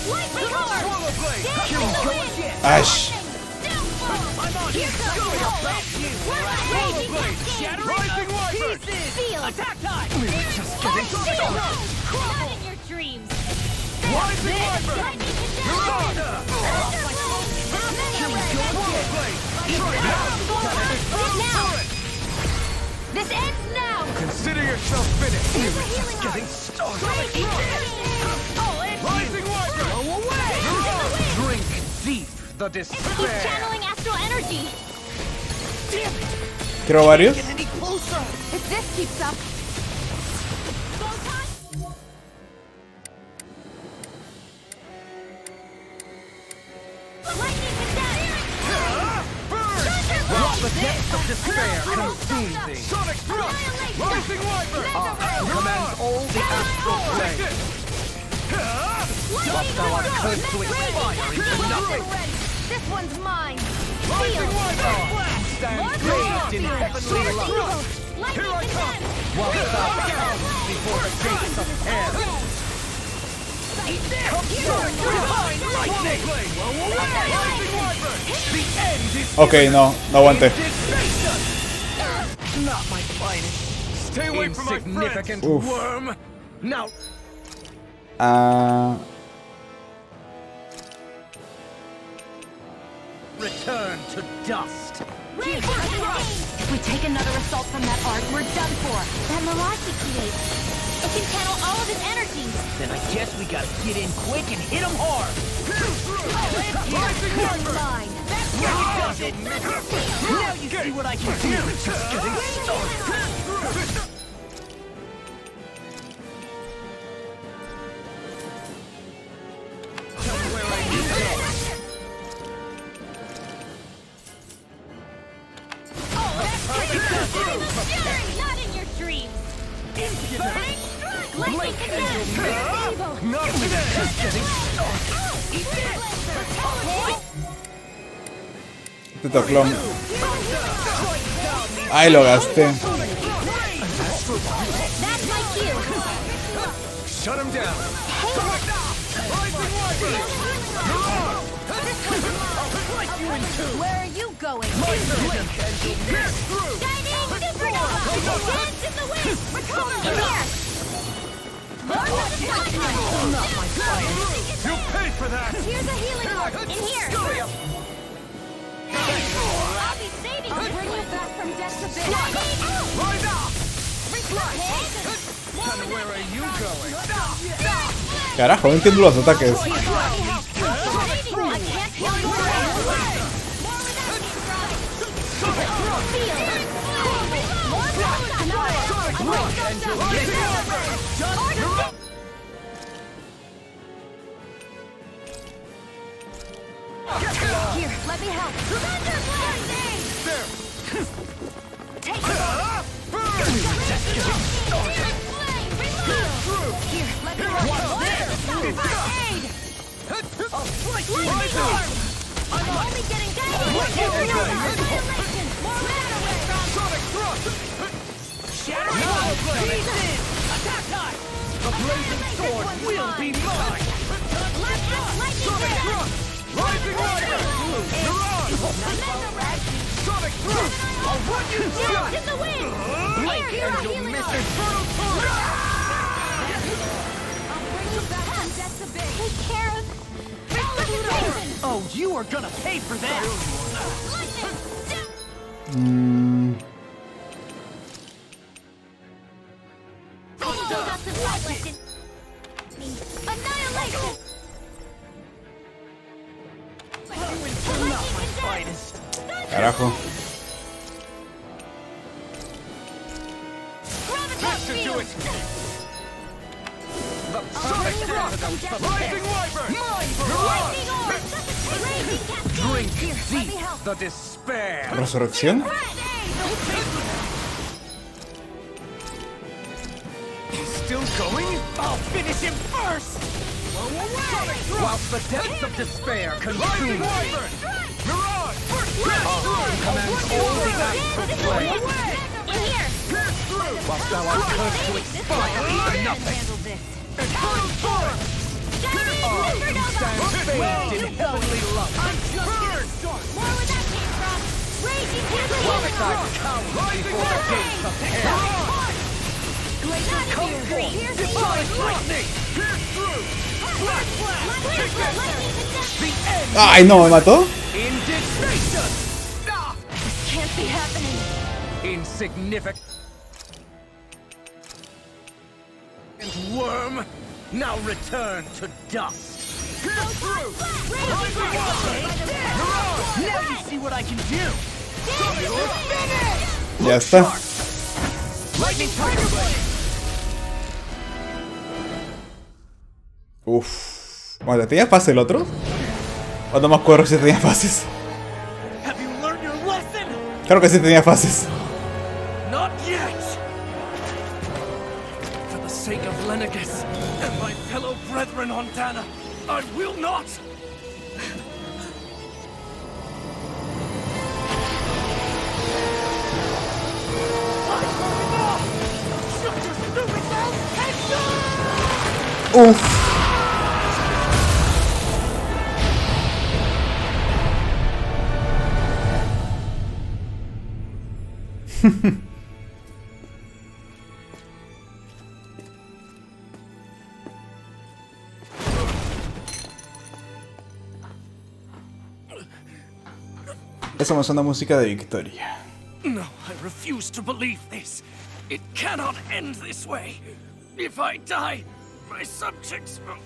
Lightning orb! Swallow blade. Dance in the wind! Ash. I'm on! Here comes raging cascade! Rising Wyvern. Field! Attack time! Not in your dreams! Rising Wyvern. Lightning You're on. Thunder blade! Now! This ends now! Consider yourself finished. Here's a healing orb! Getting started. Rising Rising Wyvern. Drink deep the Keep despair. channeling astral energy! Quiero varios. Any closer! If this keeps up... Lightning condense! Let the depths of despair consume thee. Sonic thrust. Rising Wyvern. Commands all the astral plane. What thou art cursed to expire into nothing. This one's mine! Rising Wyvern. Stand raised in heavenly love. Here I come. While thou comes before the gates of hell. Lightning blade. Rising Wyvern. The end is Ok, no, no aguanté. not my finest. Stay away from my friends. Insignificant Oof. worm. Now Ah, return to dust. If we take another assault from that arc, we're done for. That mirage he creates. It can channel all of his energy. Then I guess we gotta get in quick and hit him hard! Rising Wyvern. Mine. Does it? Now you see what I can do! Just getting started! Where I need help. Not in your dreams. Burning strike. Lightning condense. Not today. Just getting este toclón. Ay, lo gasté. That's my cue. Shut him down. Rising Wyvern. You're on. I'll slice you in two. Where are you going? Lightning blink. Pierce through. Shining supernova! Dance in the wind! Recover! In here! You pay for that. Here's a healing orb! In here! I'll be saving you! I'll bring you back from death to bit! Right up. And where are you going? Carajo, no entiendo los ataques. Here, let me help. There. Take it. Here, let me help. First aid. I'll slice you in I'm two. only getting down. Sonic thrust. Shattering pieces. Attack time. The blazing sword will be mine. Sonic thrust. Rising Wyvern. You're on. Sonic thrust. I'll run you down. In the wind! Blink Here, and you'll miss infernal torrent. Take care of... Oh, you are gonna pay for that! Annihilation! Not my finest. Carajo. That should do it. The perfect antidote for Rising Wyvern. You're on. Drink deep the despair. ¿Resurrección? He's still going? I'll finish him first. Whilst the depths of despair consume me. You're on. Commands all the acts of play. Pierce through. Whilst thou art cursed to expire for nothing. Infernal sword. You stand bathed in heavenly love. Burn. Whilst I cower before the gates of hell. Come forth, divine lightning. Pierce through. Flash. Take this. The end. ¡Ay, no! ¿Me mató? Indignation. This can't be happening. Insignificant. And worm, now return to dust. Pierce through. Rising Wyvern. You're on. Now you see what I can do! Ya está. Lightning Tiger Blade. Uff. Bueno, ¿tenía fase el otro? O no me acuerdo si tenía fases. Have you learned your lesson? Creo que sí tenía fases. Not yet. For the sake of Lenegus and my fellow brethren on Dana, I will not. Uff. Esa me suena música de victoria. No, I refuse to believe this. It cannot end this way. If I die, my subjects will...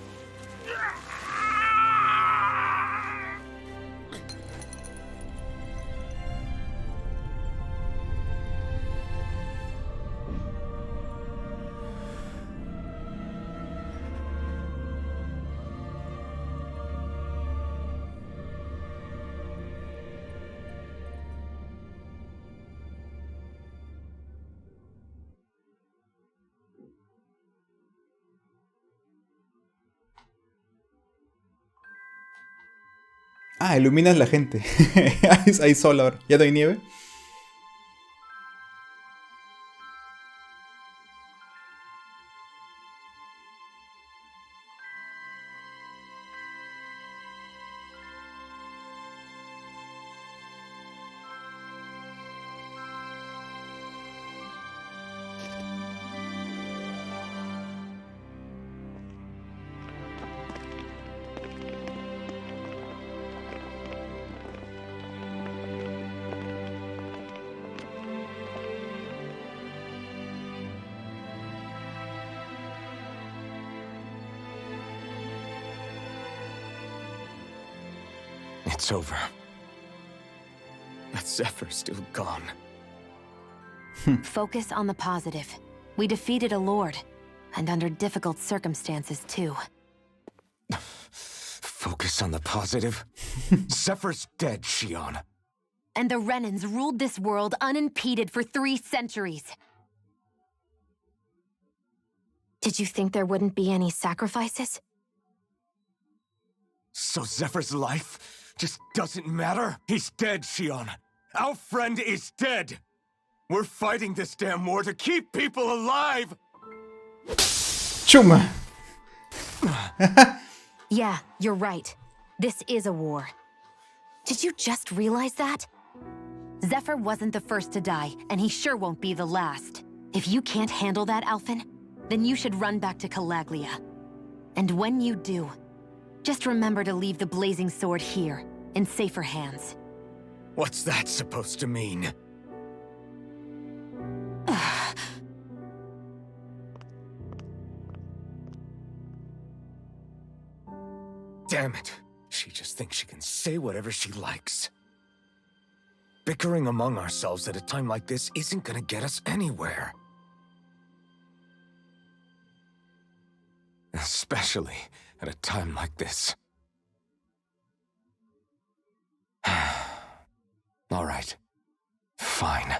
Ah, iluminas la gente. Hay sol ahora. ¿Ya no hay nieve? It's over. But Zephyr's still gone. Focus on the positive. We defeated a lord, and under difficult circumstances, too. Focus on the positive? Zephyr's dead, Shion. And the Renans ruled this world unimpeded for 3 centuries. Did you think there wouldn't be any sacrifices? So Zephyr's life just doesn't matter? He's dead, Shion. Our friend is dead. We're fighting this damn war to keep people alive! Chuma. Yeah, you're right. This is a war. Did you just realize that? Zephyr wasn't the first to die, and he sure won't be the last. If you can't handle that, Alphen, then you should run back to Calaglia. And when you do, just remember to leave the blazing sword here, in safer hands. What's that supposed to mean? Damn it. She just thinks she can say whatever she likes. Bickering among ourselves at a time like this isn't gonna get us anywhere. Especially at a time like this. All right. Fine.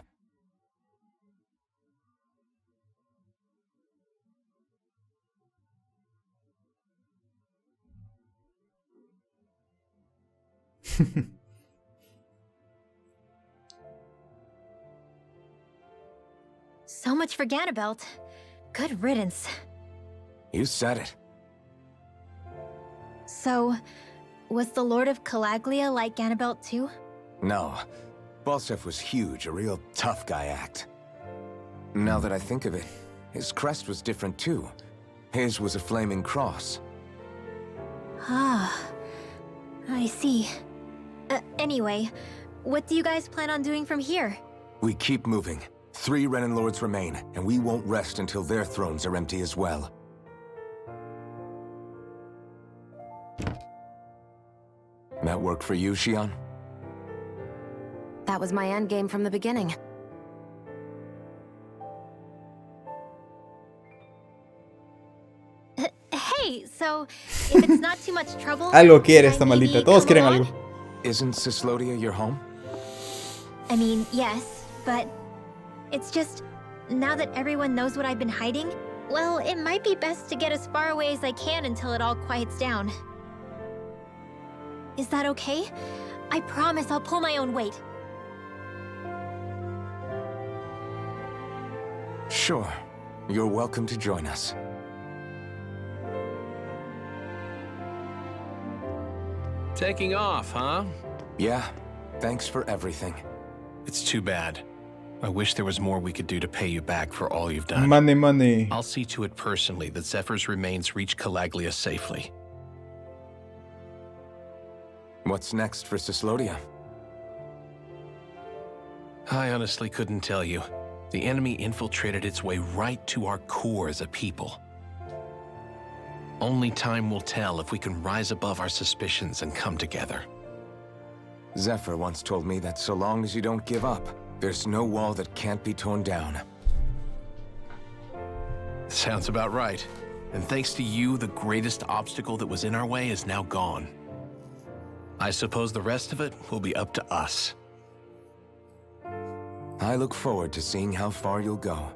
So much for Ganabelt. Good riddance. You said it. So, was the Lord of Calaglia like Ganabelt too? No. Balsef was huge, a real tough guy act. Now that I think of it, his crest was different too. His was a flaming cross. Ah, I see. Anyway, what do you guys plan on doing from here? We keep moving. 3 Renan Lords remain, and we won't rest until their thrones are empty as well. That work for you, Shion? That was my endgame from the beginning. Hey, so if it's not too much trouble, Algo quiere can I esta maybe maldita. Todos come quieren along? algo. Isn't Cyslodia your home? I mean, yes, but it's just, now that everyone knows what I've been hiding, well, it might be best to get as far away as I can until it all quiets down. Is that okay? I promise I'll pull my own weight. Sure. You're welcome to join us. Taking off, huh? Yeah. Thanks for everything. It's too bad. I wish there was more we could do to pay you back for all you've done. Money, money. I'll see to it personally that Zephyr's remains reach Calaglia safely. What's next for Cyslodia? I honestly couldn't tell you. The enemy infiltrated its way right to our core as a people. Only time will tell if we can rise above our suspicions and come together. Zephyr once told me that so long as you don't give up, there's no wall that can't be torn down. Sounds about right. And thanks to you, the greatest obstacle that was in our way is now gone. I suppose the rest of it will be up to us. I look forward to seeing how far you'll go.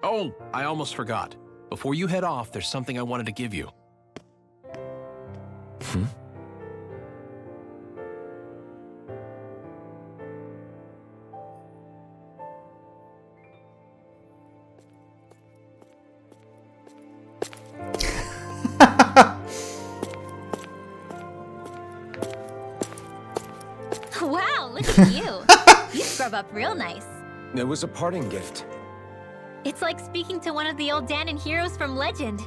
Oh, I almost forgot. Before you head off, there's something I wanted to give you. Wow, look at you. You scrub up real nice. It was a parting gift. It's like speaking to one of the old Danon heroes from legend.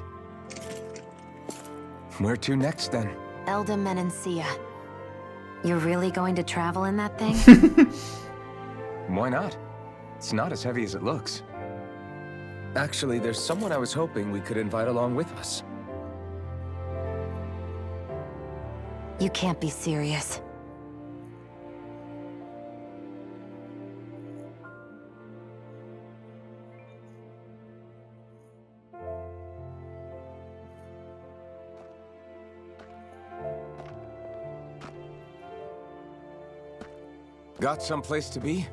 Where to next, then? Elda Menancia. You're really going to travel in that thing? Why not? It's not as heavy as it looks. Actually, there's someone I was hoping we could invite along with us. You can't be serious. Got someplace to be?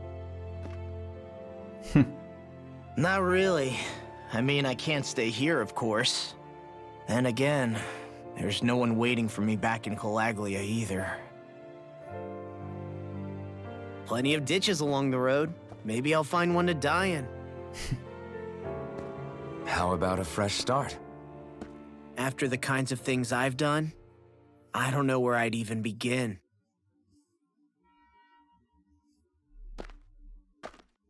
Not really. I mean, I can't stay here, of course. And again, there's no one waiting for me back in Calaglia either. Plenty of ditches along the road. Maybe I'll find one to die in. How about a fresh start? After the kinds of things I've done, I don't know where I'd even begin.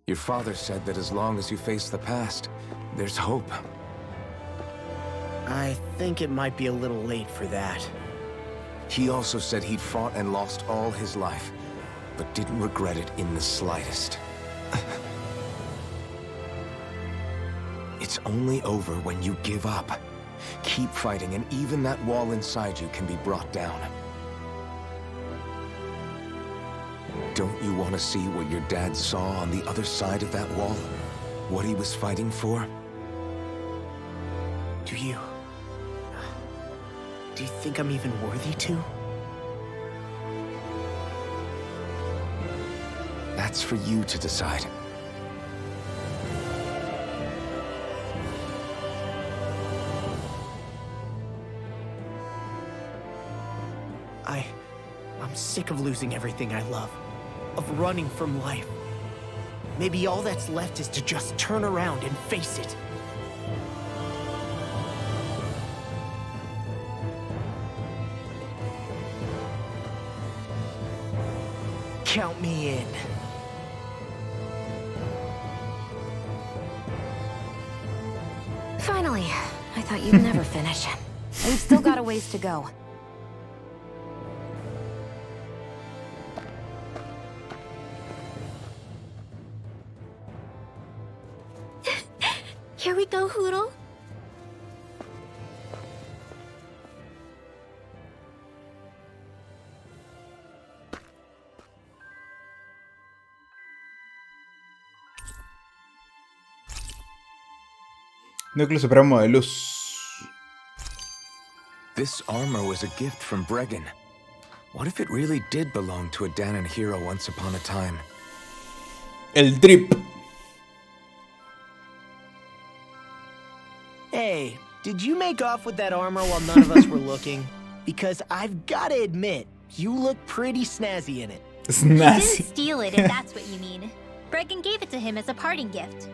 Your father said that as long as you face the past, there's hope. I think it might be a little late for that. He also said he'd fought and lost all his life, but didn't regret it in the slightest. It's only over when you give up. Keep fighting, and even that wall inside you can be brought down. Don't you want to see what your dad saw on the other side of that wall? What he was fighting for? Do you think I'm even worthy to? That's for you to decide. I'm sick of losing everything I love. Of running from life. Maybe all that's left is to just turn around and face it. Count me in. Finally, I thought you'd never finish. We've still got a ways to go. Here we go, Hoodle. Núcleo Supremo de Luz. This armor was a gift from Bregan. What if it really did belong to a Danon hero once upon a time? El drip. Hey, did you make off with that armor while none of us were looking? Because I've gotta admit, you look pretty snazzy in it. He didn't steal it, if that's what you mean. Bregan gave it to him as a parting gift.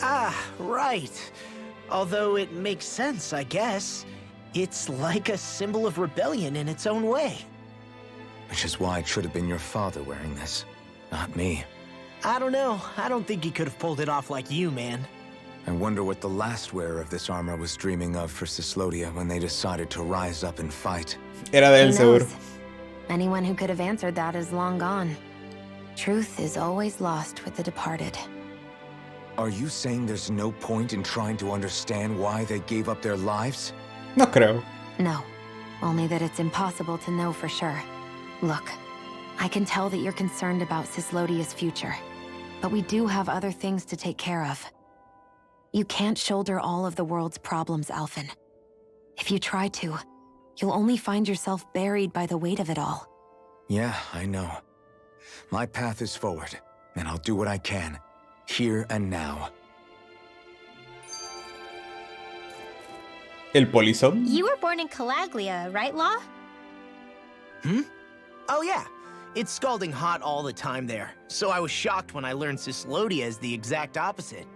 Ah, right. Although it makes sense, I guess. It's like a symbol of rebellion in its own way. Which is why it should have been your father wearing this, not me. I don't know. I don't think he could have pulled it off like you, man. I wonder what the last wearer of this armor was dreaming of for Cyslodia when they decided to rise up and fight. Era de él, Who seguro. knows? Anyone who could have answered that is long gone. Truth is always lost with the departed. Are you saying there's no point in trying to understand why they gave up their lives? No creo. No, only that it's impossible to know for sure. Look, I can tell that you're concerned about Cyslodia's future, but we do have other things to take care of. You can't shoulder all of the world's problems, Alphen. If you try to, you'll only find yourself buried by the weight of it all. Yeah, I know. My path is forward, and I'll do what I can, here and now. El polizón. You were born in Calaglia, right, Law? Oh yeah. It's scalding hot all the time there, so I was shocked when I learned Cyslodia is the exact opposite.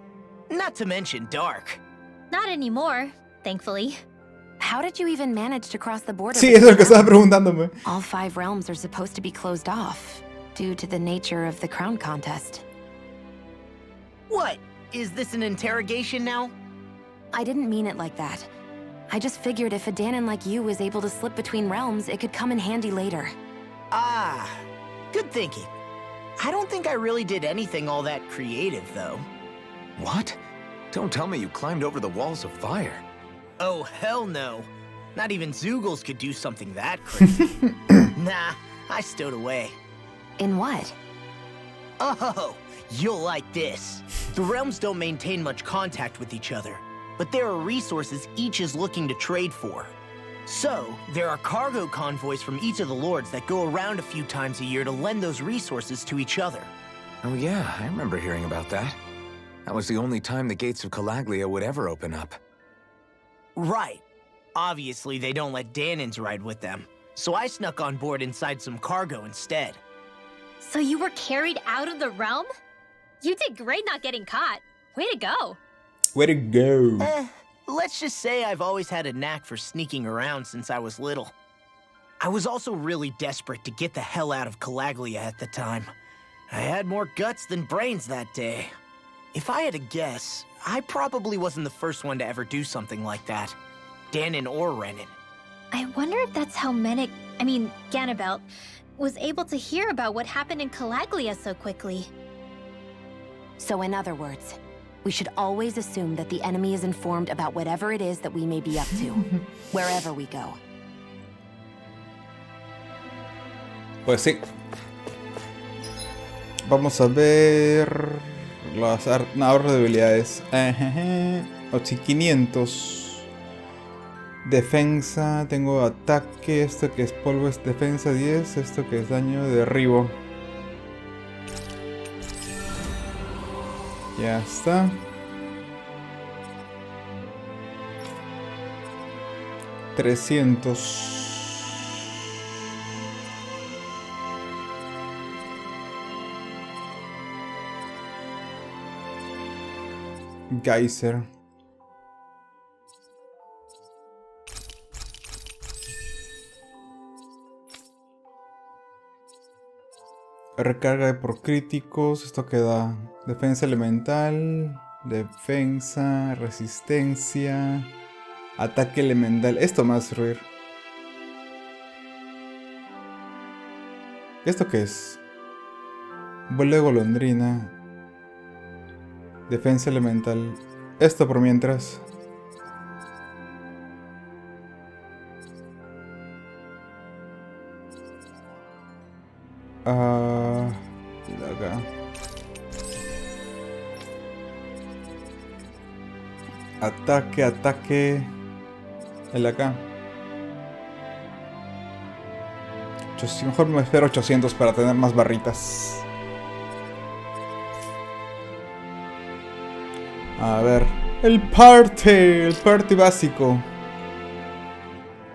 Not to mention dark. Not anymore, thankfully. How did you even manage to cross the border? Sí, eso es lo que estaba preguntándome. All 5 realms are supposed to be closed off, due to the nature of the crown contest. What? Is this an interrogation now? I didn't mean it like that. I just figured if a Danon like you was able to slip between realms, it could come in handy later. Ah, good thinking. I don't think I really did anything all that creative, though. What? Don't tell me you climbed over the walls of fire. Oh, hell no. Not even Zoogles could do something that crazy. Nah, I stowed away. In what? Oh, you'll like this. The realms don't maintain much contact with each other, but there are resources each is looking to trade for. So, there are cargo convoys from each of the lords that go around a few times a year to lend those resources to each other. Oh yeah, I remember hearing about that. That was the only time the gates of Calaglia would ever open up. Right. Obviously, they don't let Danins ride with them, so I snuck on board inside some cargo instead. So you were carried out of the realm? You did great not getting caught. Way to go. Way to go. Let's just say I've always had a knack for sneaking around since I was little. I was also really desperate to get the hell out of Calaglia at the time. I had more guts than brains that day. If I had to guess, I probably wasn't the first one to ever do something like that. Danon or Renan. I wonder if that's how Ganabelt, was able to hear about what happened in Calaglia so quickly. So in other words, we should always assume that the enemy is informed about whatever it is that we may be up to, wherever we go. Pues sí. Vamos a ver las ahorros de habilidades. 8500. Defensa, tengo ataque, esto que es polvo es defensa 10, esto que es daño de derribo. Ya está. $300. Geyser. Recarga por críticos. Esto que da defensa elemental, defensa, resistencia, ataque elemental. Esto me va a servir. ¿Esto qué es? Vuelo de golondrina. Defensa elemental. Esto por mientras. Acá. Ataque. El acá. Mejor me espero 800 para tener más barritas. A ver. El parte básico.